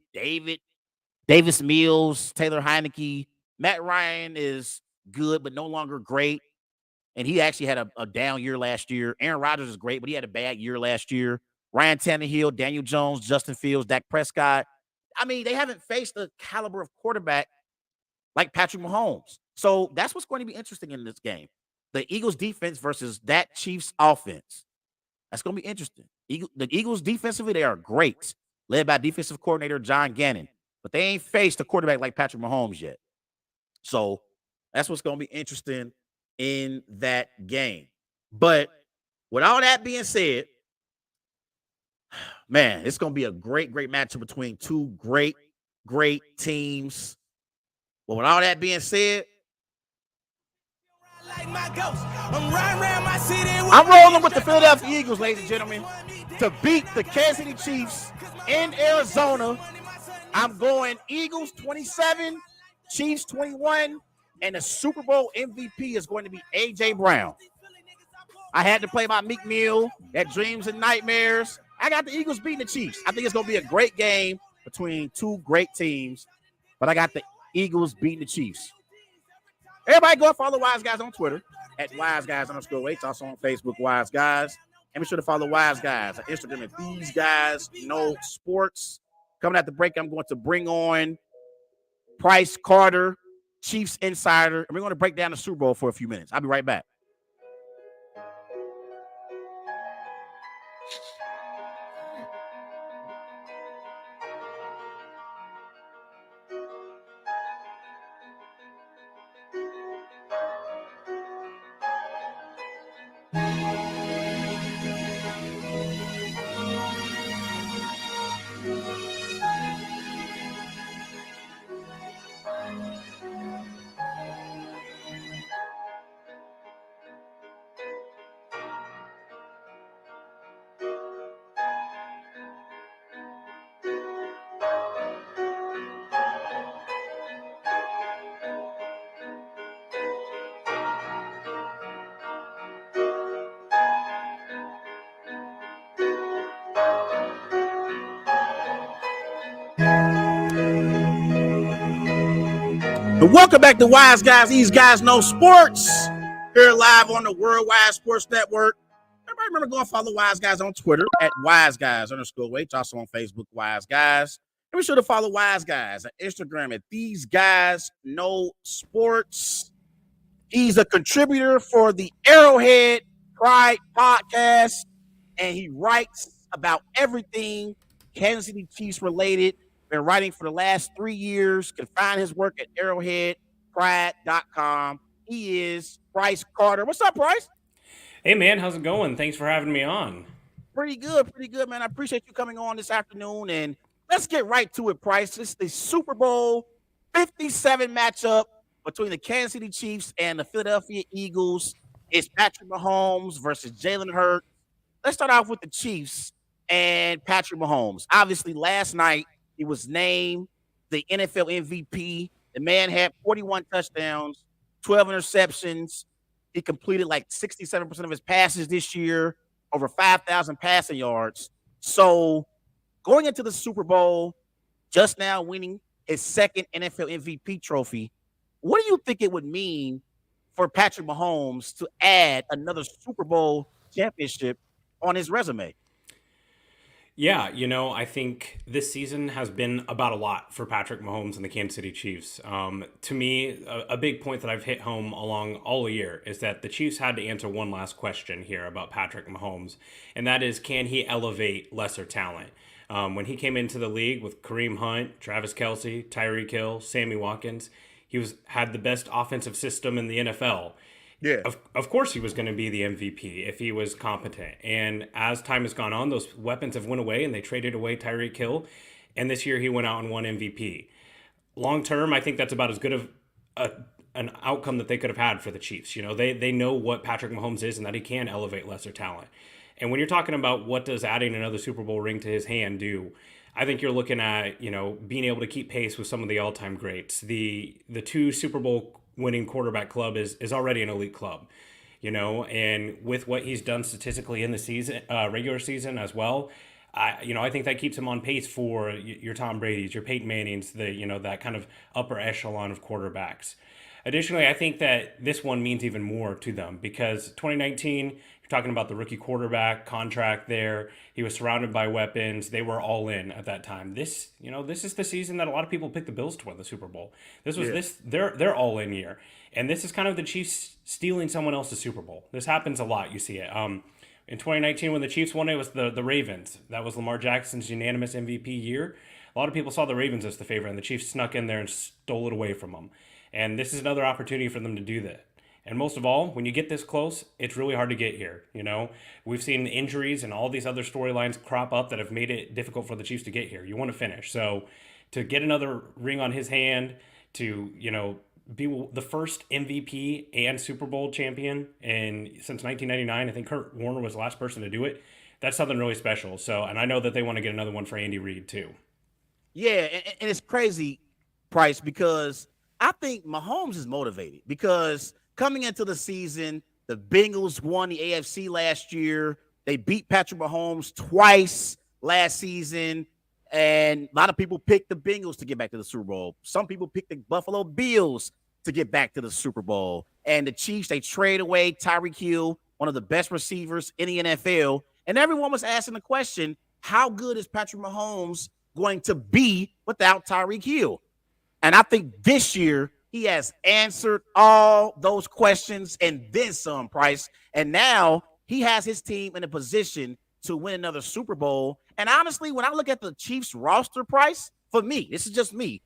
Davis Mills, Taylor Heineke. Matt Ryan is good, but no longer great. And he actually had a down year last year. Aaron Rodgers is great, but he had a bad year last year. Ryan Tannehill, Daniel Jones, Justin Fields, Dak Prescott. I mean, they haven't faced the caliber of quarterback like Patrick Mahomes. So that's what's going to be interesting in this game. The Eagles defense versus that Chiefs offense. That's going to be interesting. The Eagles defensively, they are great, led by defensive coordinator John Gannon. But they ain't faced a quarterback like Patrick Mahomes yet. So that's what's going to be interesting in that game. But with all that being said, man, it's going to be a great matchup between two great teams. But with all that being said, I'm rolling with the Philadelphia Eagles, ladies and gentlemen, to beat the Kansas City Chiefs in Arizona. I'm going Eagles 27, Chiefs 21, and the Super Bowl MVP is going to be A.J. Brown. I had to play my Meek Mill, that dreams and nightmares. I got the Eagles beating the Chiefs. I think it's going to be a great game between two great teams, but I got the Eagles beating the Chiefs. Everybody go follow Wise Guys on Twitter at WiseGuys_H. Also on Facebook, Wise Guys. And be sure to follow Wise Guys on Instagram at These Guys Know Sports. Coming at the break, I'm going to bring on Price Carter, Chiefs Insider, and we're going to break down the Super Bowl for a few minutes. I'll be right back. And welcome back to Wise Guys. These Guys Know Sports. Here live on the Worldwide Sports Network. Everybody remember going follow Wise Guys on Twitter at WiseGuys_H. Also on Facebook, Wise Guys. And be sure to follow Wise Guys on Instagram at These Guys Know Sports. He's a contributor for the Arrowhead Pride podcast, and he writes about everything Kansas City Chiefs related. Been writing for the last 3 years. Can find his work at arrowheadpride.com. He is Price Carter. What's up, Price? Hey, man. How's it going? Thanks for having me on. Pretty good, man. I appreciate you coming on this afternoon. And let's get right to it, Price. This is the Super Bowl 57 matchup between the Kansas City Chiefs and the Philadelphia Eagles. It's Patrick Mahomes versus Jalen Hurts. let's start off with the Chiefs and Patrick Mahomes. Obviously, last night he was named the NFL MVP. The man had 41 touchdowns, 12 interceptions. He completed like 67% of his passes this year, over 5,000 passing yards. So going into the Super Bowl, just now winning his second NFL MVP trophy, what do you think it would mean for Patrick Mahomes to add another Super Bowl championship on his resume? Yeah, I think this season has been about a lot for Patrick Mahomes and the Kansas City Chiefs. To me, a big point that I've hit home along all year is that the Chiefs had to answer one last question here about Patrick Mahomes, and that is, can he elevate lesser talent? When he came into the league with Kareem Hunt, Travis Kelce, Tyreek Hill, Sammy Watkins, had the best offensive system in the NFL. Yeah. Of course he was going to be the MVP if he was competent. And as time has gone on, those weapons have went away and they traded away Tyreek Hill. And this year he went out and won MVP. Long term, I think that's about as good of an outcome that they could have had for the Chiefs. They know what Patrick Mahomes is and that he can elevate lesser talent. And when you're talking about what does adding another Super Bowl ring to his hand do, I think you're looking at, being able to keep pace with some of the all-time greats. The two Super Bowl winning quarterback club is already an elite club, and with what he's done statistically in the season, regular season as well, I think that keeps him on pace for your Tom Brady's, your Peyton Manning's, that kind of upper echelon of quarterbacks. Additionally, I think that this one means even more to them because 2019, you're talking about the rookie quarterback contract there. He was surrounded by weapons. They were all in at that time. This is the season that a lot of people picked the Bills to win the Super Bowl. This was their all in year. And this is kind of the Chiefs stealing someone else's Super Bowl. This happens a lot. You see it. In 2019, when the Chiefs won, it was the Ravens. That was Lamar Jackson's unanimous MVP year. A lot of people saw the Ravens as the favorite, and the Chiefs snuck in there and stole it away from them. And this is another opportunity for them to do that. And most of all, when you get this close, it's really hard to get here. We've seen injuries and all these other storylines crop up that have made it difficult for the Chiefs to get here. You want to finish. So to get another ring on his hand, to, be the first MVP and Super Bowl champion since 1999, I think Kurt Warner was the last person to do it. That's something really special. So, and I know that they want to get another one for Andy Reid too. Yeah, and it's crazy, Price, because I think Mahomes is motivated because coming into the season, the Bengals won the AFC last year. They beat Patrick Mahomes twice last season. And a lot of people picked the Bengals to get back to the Super Bowl. Some people picked the Buffalo Bills to get back to the Super Bowl. And the Chiefs, they trade away Tyreek Hill, one of the best receivers in the NFL. And everyone was asking the question, how good is Patrick Mahomes going to be without Tyreek Hill? And I think this year he has answered all those questions and then some, Price. And now he has his team in a position to win another Super Bowl. And honestly, when I look at the Chiefs roster, Price, for me, this is just me,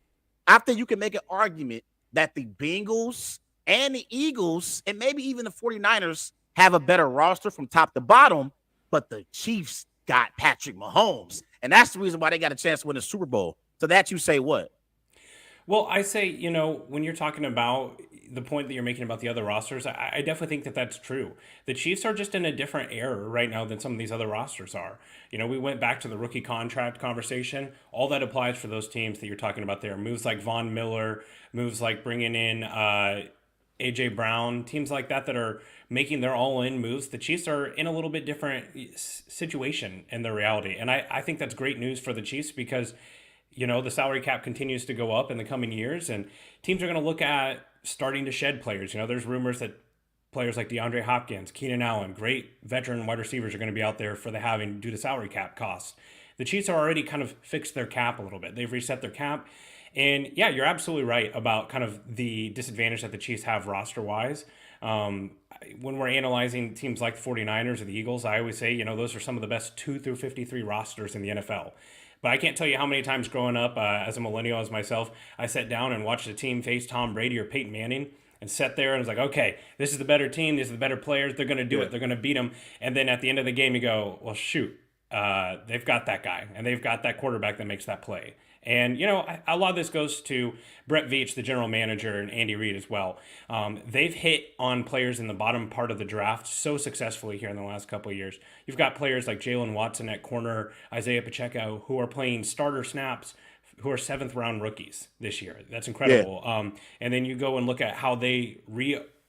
I think you can make an argument that the Bengals and the Eagles and maybe even the 49ers have a better roster from top to bottom, but the Chiefs got Patrick Mahomes. And that's the reason why they got a chance to win the Super Bowl. So that you say what? Well, I say, when you're talking about the point that you're making about the other rosters, I definitely think that that's true. The Chiefs are just in a different era right now than some of these other rosters are. We went back to the rookie contract conversation. All that applies for those teams that you're talking about there. Moves like Von Miller, moves like bringing in A.J. Brown, teams like that are making their all-in moves. The Chiefs are in a little bit different situation in their reality. And I think that's great news for the Chiefs because the salary cap continues to go up in the coming years, and teams are going to look at starting to shed players. There's rumors that players like DeAndre Hopkins, Keenan Allen, great veteran wide receivers are going to be out there for the having due to salary cap costs. The Chiefs are already kind of fixed their cap a little bit. They've reset their cap. And yeah, you're absolutely right about kind of the disadvantage that the Chiefs have roster-wise. When we're analyzing teams like the 49ers or the Eagles, I always say, those are some of the best 2 through 53 rosters in the NFL. But I can't tell you how many times growing up as a millennial as myself, I sat down and watched a team face Tom Brady or Peyton Manning and sat there and was like, okay, this is the better team. These are the better players. They're going to do it. They're going to beat them. And then at the end of the game, you go, well, shoot, they've got that guy and they've got that quarterback that makes that play. And, you know, a lot of this goes to Brett Veach, the general manager, and Andy Reid as well. They've hit on players in the bottom part of the draft so successfully here in the last couple of years. You've got players like Jalen Watson at corner, Isaiah Pacheco, who are playing starter snaps, who are seventh round rookies this year. That's Yeah. incredible. And then you go and look at how they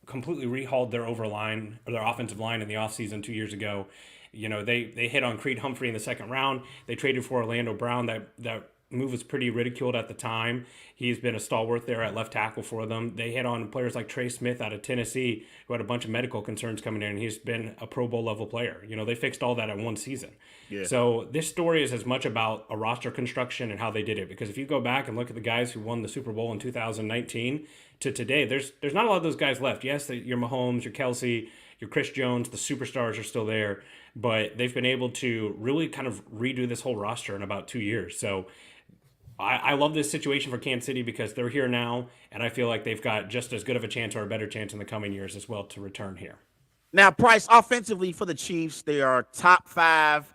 completely rehauled their overline or their offensive line in the offseason 2 years ago. You know, they hit on Creed Humphrey in the second round. They traded for Orlando Brown. That move was pretty ridiculed at the time. He's been a stalwart there at left tackle for them. They hit on players like Trey Smith out of Tennessee, who had a bunch of medical concerns coming in. He's been a Pro Bowl level player. You know, they fixed all that in one season. Yeah. So this story is as much about a roster construction and how they did it. Because if you go back and look at the guys who won the Super Bowl in 2019 to today, there's not a lot of those guys left. Yes, your Mahomes, your Kelce, your Chris Jones, the superstars are still there, but they've been able to really kind of redo this whole roster in about 2 years. So I love this situation for Kansas City because they're here now, and I feel like they've got just as good of a chance or a better chance in the coming years as well to return here. Now, Price, offensively for the Chiefs, they are top five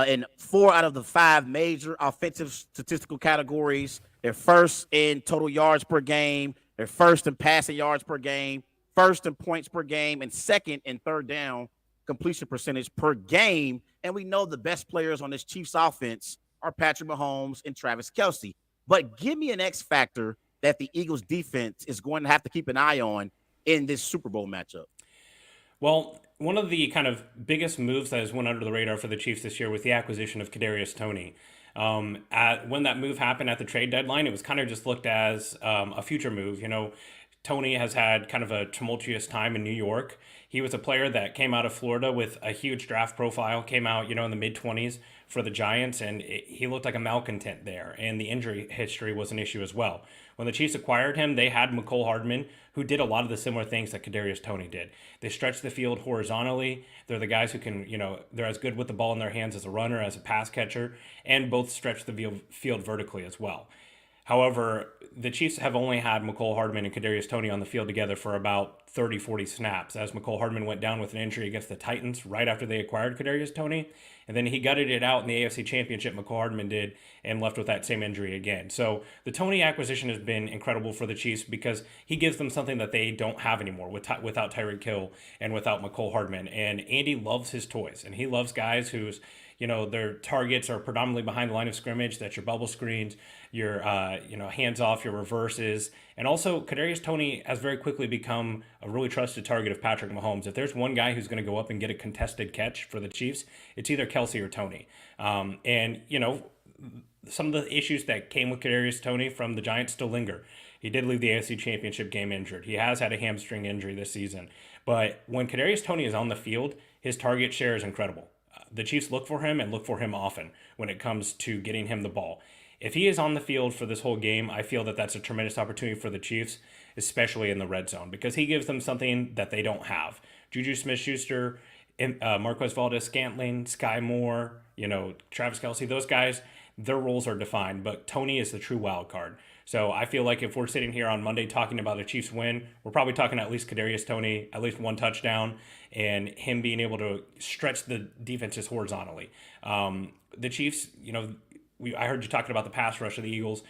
in 4 out of the 5 major offensive statistical categories. They're first in total yards per game. They're first in passing yards per game, first in points per game, and second in third down completion percentage per game. And we know the best players on this Chiefs offense are Patrick Mahomes and Travis Kelce. But give me an X factor that the Eagles defense is going to have to keep an eye on in this Super Bowl matchup. Well, one of the kind of biggest moves that has went under the radar for the Chiefs this year was the acquisition of Kadarius Toney. When that move happened at the trade deadline, it was kind of just looked as a future move. You know, Toney has had kind of a tumultuous time in New York. He was a player that came out of Florida with a huge draft profile, came out, you know, in the mid-20s for the Giants, and he looked like a malcontent there, and the injury history was an issue as well. When the Chiefs acquired him, they had McCole Hardman, who did a lot of the similar things that Kadarius Toney did. They stretch the field horizontally. They're the guys who can, you know, they're as good with the ball in their hands as a runner, as a pass catcher, and both stretch the field vertically as well. However, the Chiefs have only had McCole Hardman and Kadarius Toney on the field together for about 30, 40 snaps, as McCole Hardman went down with an injury against the Titans right after they acquired Kadarius Toney. And then he gutted it out in the AFC Championship, McCole Hardman did, and left with that same injury again. So the Toney acquisition has been incredible for the Chiefs because he gives them something that they don't have anymore without Tyreek Hill and without McCole Hardman. And Andy loves his toys, and he loves guys whose, you know, their targets are predominantly behind the line of scrimmage. That's your bubble screens, your hands off, your reverses. And also, Kadarius Toney has very quickly become a really trusted target of Patrick Mahomes. If there's one guy who's going to go up and get a contested catch for the Chiefs, it's either Kelce or Toney. And, you know, some of the issues that came with Kadarius Toney from the Giants still linger. He did leave the AFC Championship game injured. He has had a hamstring injury this season. But when Kadarius Toney is on the field, his target share is incredible. The Chiefs look for him and look for him often when it comes to getting him the ball. If he is on the field for this whole game, I feel that that's a tremendous opportunity for the Chiefs, especially in the red zone, because he gives them something that they don't have. Juju Smith-Schuster, Marquez Valdes-Scantling, Sky Moore, you know, Travis Kelce, those guys, their roles are defined, but Toney is the true wild card. So I feel like if we're sitting here on Monday talking about a Chiefs win, we're probably talking at least Kadarius Toney, at least one touchdown, and him being able to stretch the defenses horizontally. The Chiefs, you know, I heard you talking about the pass rush of the Eagles.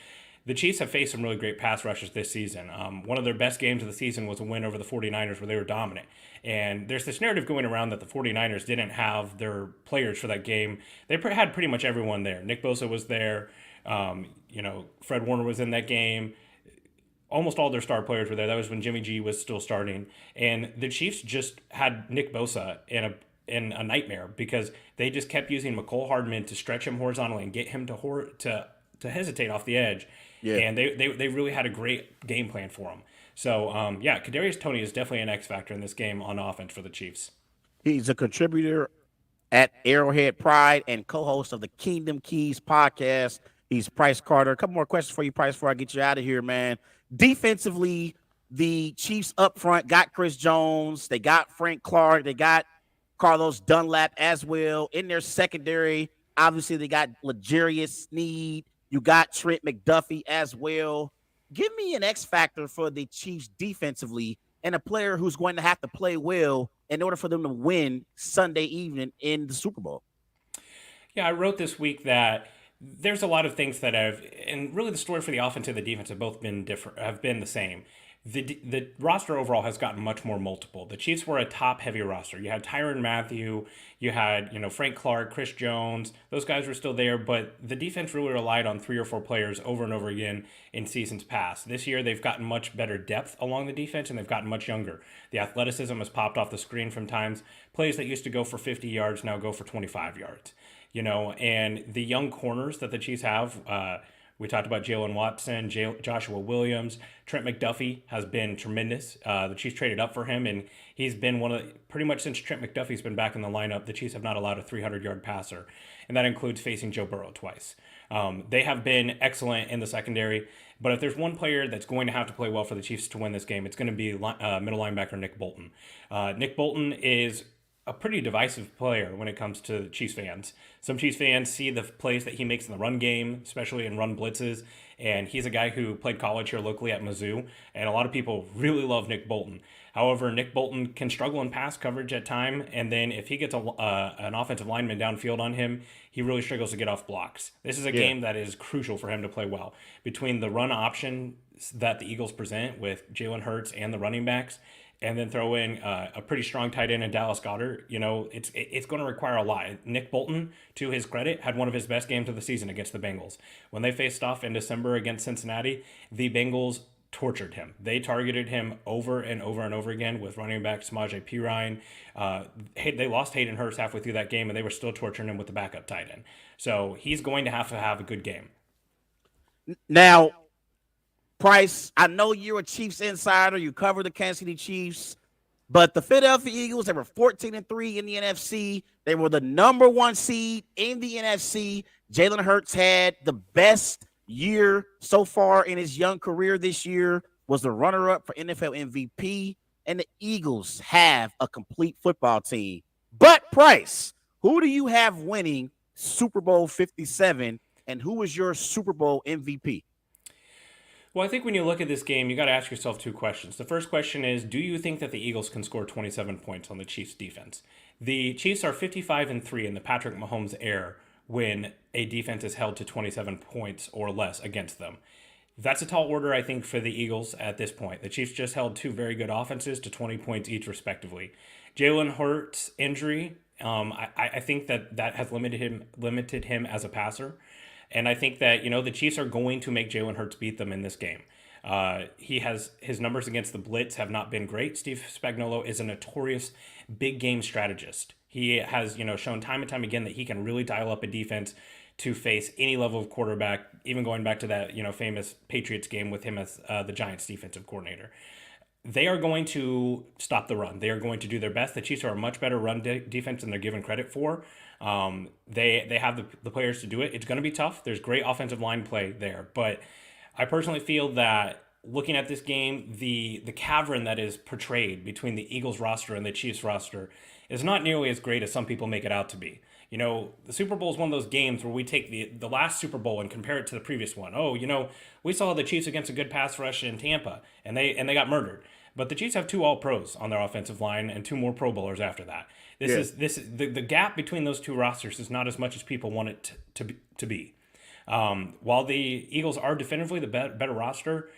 The Chiefs have faced some really great pass rushes this season. One of their best games of the season was a win over the 49ers where they were dominant. And there's this narrative going around that the 49ers didn't have their players for that game. They had pretty much everyone there. Nick Bosa was there. Fred Warner was in that game. Almost all their star players were there. That was when Jimmy G was still starting. And the Chiefs just had Nick Bosa in a nightmare because they just kept using McCole Hardman to stretch him horizontally and get him to hesitate off the edge. Yeah. And they really had a great game plan for him. So, Kadarius Toney is definitely an X factor in this game on offense for the Chiefs. He's a contributor at Arrowhead Pride and co-host of the Kingdom Keys podcast. He's Price Carter. A couple more questions for you, Price, before I get you out of here, man. Defensively, the Chiefs up front got Chris Jones. They got Frank Clark. They got Carlos Dunlap as well. In their secondary, obviously, they got L'Jarius Sneed. You got Trent McDuffie as well. Give me an X factor for the Chiefs defensively and a player who's going to have to play well in order for them to win Sunday evening in the Super Bowl. Yeah, I wrote this week that there's a lot of things that have, and really the story for the offense and the defense have both been different, have been the same. The roster overall has gotten much more multiple. The Chiefs were a top heavy roster. You had Tyrann Mathieu, you had Frank Clark, Chris Jones. Those guys were still there, but the defense really relied on 3 or 4 players over and over again in seasons past. This year they've gotten much better depth along the defense and they've gotten much younger. The athleticism has popped off the screen from times. Plays that used to go for 50 yards now go for 25 yards. And the young corners that the Chiefs have. We talked about Jalen Watson, Joshua Williams, Trent McDuffie has been tremendous. The Chiefs traded up for him, and he's been pretty much since Trent McDuffie's been back in the lineup, the Chiefs have not allowed a 300-yard passer, and that includes facing Joe Burrow twice. They have been excellent in the secondary, but if there's one player that's going to have to play well for the Chiefs to win this game, it's going to be middle linebacker Nick Bolton. Nick Bolton is a pretty divisive player when it comes to Chiefs fans. Some Chiefs fans see the plays that he makes in the run game, especially in run blitzes, and he's a guy who played college here locally at Mizzou, and a lot of people really love Nick Bolton. However, Nick Bolton can struggle in pass coverage at time, and then if he gets an offensive lineman downfield on him, he really struggles to get off blocks. This is a game that is crucial for him to play well. Between the run option that the Eagles present with Jalen Hurts and the running backs, and then throw in a pretty strong tight end in Dallas Goedert, it's going to require a lot. Nick Bolton, to his credit, had one of his best games of the season against the Bengals. When they faced off in December against Cincinnati, the Bengals tortured him. They targeted him over and over and over again with running back Samaje Perine. They lost Hayden Hurst halfway through that game, and they were still torturing him with the backup tight end. So he's going to have a good game. Now, Price, I know you're a Chiefs insider. You cover the Kansas City Chiefs, but the Philadelphia Eagles, they were 14-3 in the NFC. They were the number 1 seed in the NFC. Jalen Hurts had the best year so far in his young career this year, was the runner-up for NFL MVP, and the Eagles have a complete football team. But, Price, who do you have winning Super Bowl 57, and who is your Super Bowl MVP? Well, I think when you look at this game, you got to ask yourself 2 questions. The first question is, do you think that the Eagles can score 27 points on the Chiefs defense? The Chiefs are 55-3 in the Patrick Mahomes era when a defense is held to 27 points or less against them. That's a tall order, I think, for the Eagles at this point. The Chiefs just held 2 very good offenses to 20 points each, respectively. Jalen Hurts' injury, I think that has limited him as a passer. And I think that, the Chiefs are going to make Jalen Hurts beat them in this game. His numbers against the blitz have not been great. Steve Spagnuolo is a notorious big game strategist. He has, shown time and time again that he can really dial up a defense to face any level of quarterback, even going back to that, famous Patriots game with him as the Giants defensive coordinator. They are going to stop the run. They are going to do their best. The Chiefs are a much better run defense than they're given credit for. They have the players to do it. It's going to be tough. There's great offensive line play there. But I personally feel that looking at this game, the cavern that is portrayed between the Eagles roster and the Chiefs roster is not nearly as great as some people make it out to be. The Super Bowl is one of those games where we take the last Super Bowl and compare it to the previous one. Oh, we saw the Chiefs against a good pass rush in Tampa, and they got murdered. But the Chiefs have 2 All-Pros on their offensive line and 2 more Pro Bowlers after that. The gap between those 2 rosters is not as much as people want it to be. While the Eagles are definitively the better roster,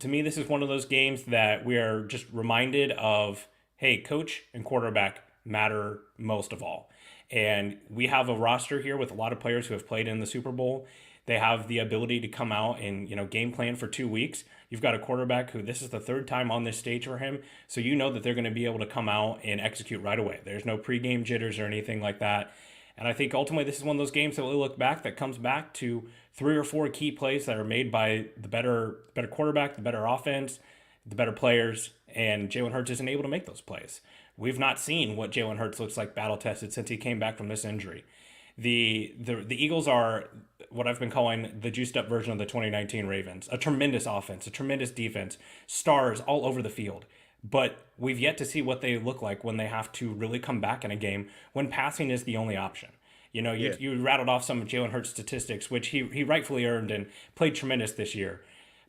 to me, this is one of those games that we are just reminded of, hey, coach and quarterback matter most of all. And we have a roster here with a lot of players who have played in the Super Bowl. They have the ability to come out and, game plan for 2 weeks. You've got a quarterback who this is the 3rd time on this stage for him. So that they're going to be able to come out and execute right away. There's no pregame jitters or anything like that. And I think ultimately this is one of those games that we'll look back that comes back to 3 or 4 key plays that are made by the better quarterback, the better offense, the better players, and Jalen Hurts isn't able to make those plays. We've not seen what Jalen Hurts looks like battle tested since he came back from this injury. The Eagles are what I've been calling the juiced up version of the 2019 Ravens. A tremendous offense, a tremendous defense, stars all over the field. But we've yet to see what they look like when they have to really come back in a game when passing is the only option. You rattled off some of Jalen Hurts' statistics, which he rightfully earned and played tremendous this year.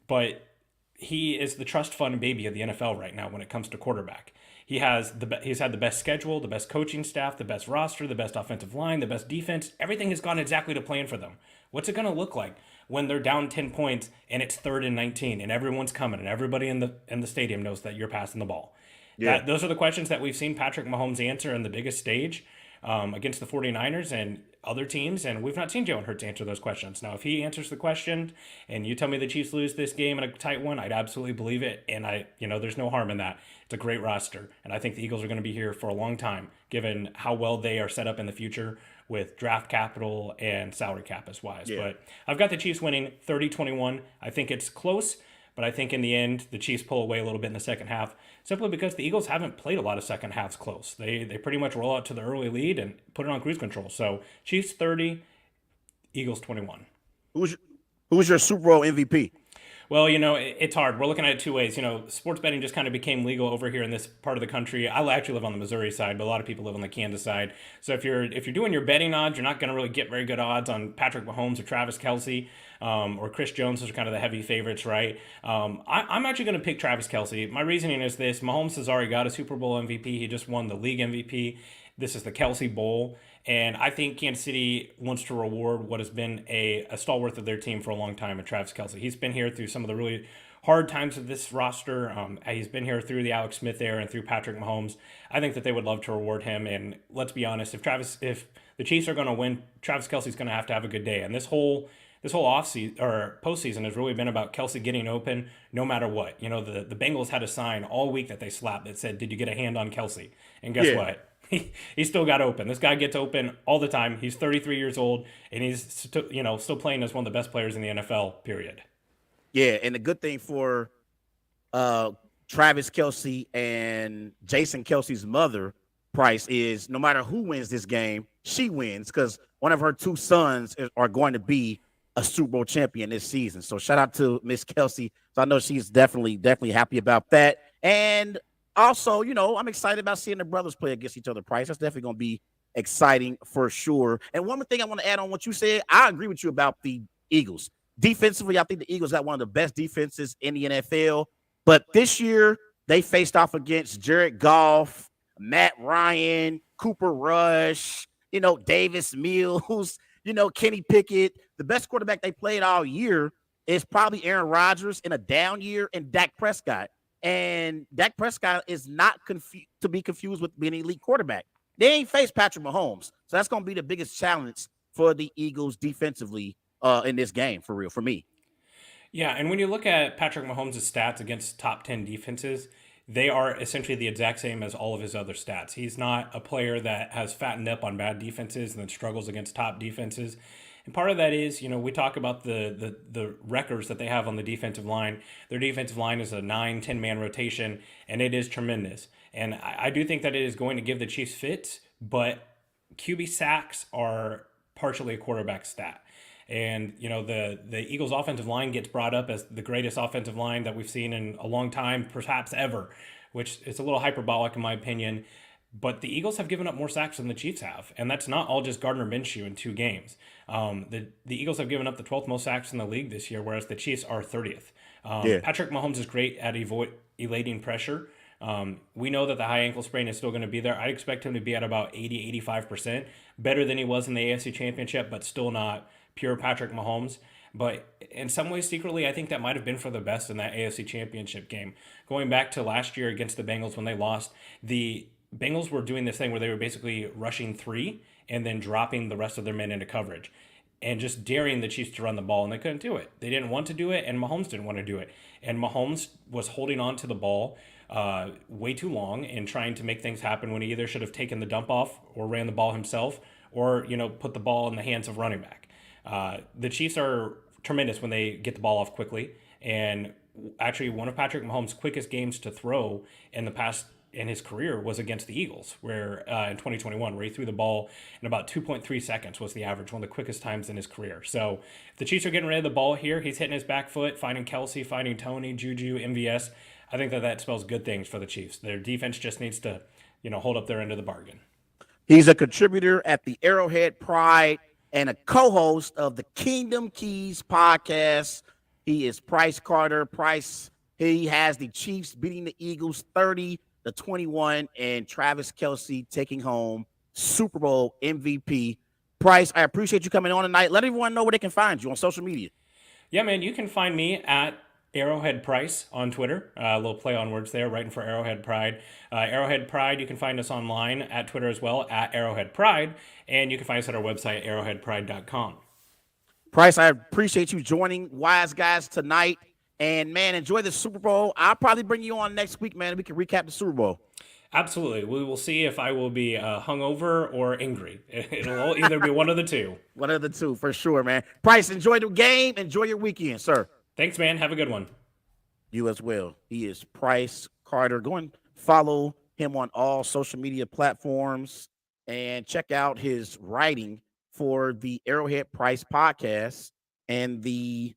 But he is the trust fund baby of the NFL right now when it comes to quarterback. He's had the best schedule, the best coaching staff, the best roster, the best offensive line, the best defense. Everything has gone exactly to plan for them. What's it going to look like when they're down 10 points and it's 3rd and 19 and everyone's coming and everybody in the stadium knows that you're passing the ball? Yeah. Those are the questions that we've seen Patrick Mahomes answer in the biggest stage against the 49ers and other teams, and we've not seen Jalen Hurts answer those questions. Now, if he answers the question and you tell me the Chiefs lose this game in a tight one, I'd absolutely believe it, and there's no harm in that. It's a great roster, and I think the Eagles are going to be here for a long time, given how well they are set up in the future with draft capital and salary cap as wise. Yeah. But I've got the Chiefs winning 30-21. I think it's close, but I think in the end, the Chiefs pull away a little bit in the second half, simply because the Eagles haven't played a lot of second halves close. They pretty much roll out to the early lead and put it on cruise control. So Chiefs 30, Eagles 21. Who's your Super Bowl MVP? Well, it's hard. We're looking at it two ways. Sports betting just kind of became legal over here in this part of the country. I actually live on the Missouri side, but a lot of people live on the Kansas side. So if you're doing your betting odds, you're not going to really get very good odds on Patrick Mahomes or Travis Kelce or Chris Jones. Those are kind of the heavy favorites, right? I'm actually going to pick Travis Kelce. My reasoning is this: Mahomes has already got a Super Bowl MVP. He just won the league MVP. This is the Kelce Bowl. And I think Kansas City wants to reward what has been a stalwart of their team for a long time in Travis Kelce. He's been here through some of the really hard times of this roster. He's been here through the Alex Smith era and through Patrick Mahomes. I think that they would love to reward him. And let's be honest, if the Chiefs are going to win, Travis Kelce's going to have a good day. And this whole offseason or postseason has really been about Kelce getting open no matter what. The Bengals had a sign all week that they slapped that said, "Did you get a hand on Kelce?" And guess what? He still got open. This guy gets open all the time. He's 33 years old, and he's still playing as one of the best players in the NFL, period. Yeah, and the good thing for Travis Kelce and Jason Kelce's mother, Price, is no matter who wins this game, she wins because one of her two sons are going to be a Super Bowl champion this season. So shout out to Miss Kelce. So I know she's definitely happy about that. And also, I'm excited about seeing the brothers play against each other, Price. That's definitely going to be exciting for sure. And one more thing I want to add on what you said, I agree with you about the Eagles. Defensively, I think the Eagles got one of the best defenses in the NFL. But this year, they faced off against Jared Goff, Matt Ryan, Cooper Rush, Davis Mills, Kenny Pickett. The best quarterback they played all year is probably Aaron Rodgers in a down year and Dak Prescott. And Dak Prescott is not to be confused with being an elite quarterback. They ain't faced Patrick Mahomes. So that's going to be the biggest challenge for the Eagles defensively in this game, for real, for me. Yeah, and when you look at Patrick Mahomes' stats against top 10 defenses, they are essentially the exact same as all of his other stats. He's not a player that has fattened up on bad defenses and then struggles against top defenses. And part of that is, we talk about the records that they have on the defensive line. Their defensive line is a 9-10-man rotation, and it is tremendous. And I do think that it is going to give the Chiefs fits, but QB sacks are partially a quarterback stat. And, the Eagles' offensive line gets brought up as the greatest offensive line that we've seen in a long time, perhaps ever, which is a little hyperbolic in my opinion. But the Eagles have given up more sacks than the Chiefs have, and that's not all just Gardner Minshew in 2 games. The Eagles have given up the 12th most sacks in the league this year, whereas the Chiefs are 30th. Patrick Mahomes is great at evading pressure. We know that the high ankle sprain is still going to be there. I'd expect him to be at about 80-85%, better than he was in the AFC Championship, but still not pure Patrick Mahomes. But in some ways, secretly, I think that might have been for the best in that AFC Championship game. Going back to last year against the Bengals when they lost, the Bengals were doing this thing where they were basically rushing 3 and then dropping the rest of their men into coverage and just daring the Chiefs to run the ball, and they couldn't do it. They didn't want to do it, and Mahomes didn't want to do it. And Mahomes was holding on to the ball way too long and trying to make things happen when he either should have taken the dump off or ran the ball himself or, put the ball in the hands of running back. The Chiefs are tremendous when they get the ball off quickly, and actually one of Patrick Mahomes' quickest games to throw in his career was against the Eagles, where in 2021, where he threw the ball in about 2.3 seconds was the average, one of the quickest times in his career. So if the Chiefs are getting rid of the ball here, he's hitting his back foot, finding Kelce, finding Tony, Juju, MVS. I think that spells good things for the Chiefs. Their defense just needs to, hold up their end of the bargain. He's a contributor at the Arrowhead Pride and a co-host of the Kingdom Keys podcast. He is Price Carter. Price, he has the Chiefs beating the Eagles 30-21 and Travis Kelce taking home Super Bowl MVP. Price, I appreciate you coming on tonight. Let everyone know where they can find you on social media. Yeah, man, you can find me at Arrowhead Price on Twitter. A little play on words there, writing for Arrowhead Pride. Arrowhead Pride, you can find us online at Twitter as well, at Arrowhead Pride. And you can find us at our website, arrowheadpride.com. Price, I appreciate you joining Wise Guys tonight. And, man, enjoy the Super Bowl. I'll probably bring you on next week, man. We can recap the Super Bowl. Absolutely. We will see if I will be hungover or angry. It'll either be one of the two. One of the two, for sure, man. Price, enjoy the game. Enjoy your weekend, sir. Thanks, man. Have a good one. You as well. He is Price Carter. Go and follow him on all social media platforms and check out his writing for the Arrowhead Price podcast and the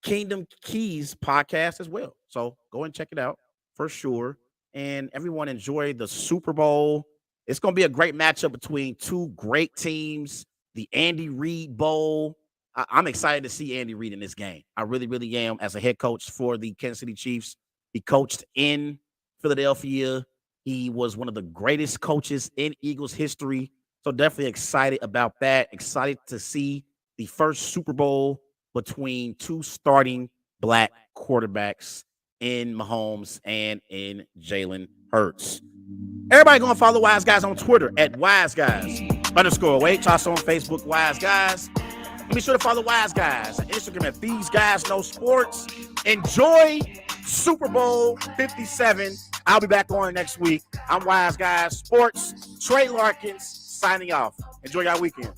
Kingdom Keys podcast as well. So go and check it out for sure. And everyone enjoy the Super Bowl. It's going to be a great matchup between two great teams, the Andy Reid Bowl. I'm excited to see Andy Reid in this game. I really, really am as a head coach for the Kansas City Chiefs. He coached in Philadelphia. He was one of the greatest coaches in Eagles history. So definitely excited about that. Excited to see the first Super Bowl between two starting black quarterbacks in Mahomes and in Jalen Hurts. Everybody going to follow Wise Guys on Twitter at WiseGuys_08. Also on Facebook, Wise Guys. And be sure to follow Wise Guys on Instagram at These Guys Know Sports. Enjoy Super Bowl 57. I'll be back on next week. I'm Wise Guys Sports. Trey Larkins signing off. Enjoy your weekend.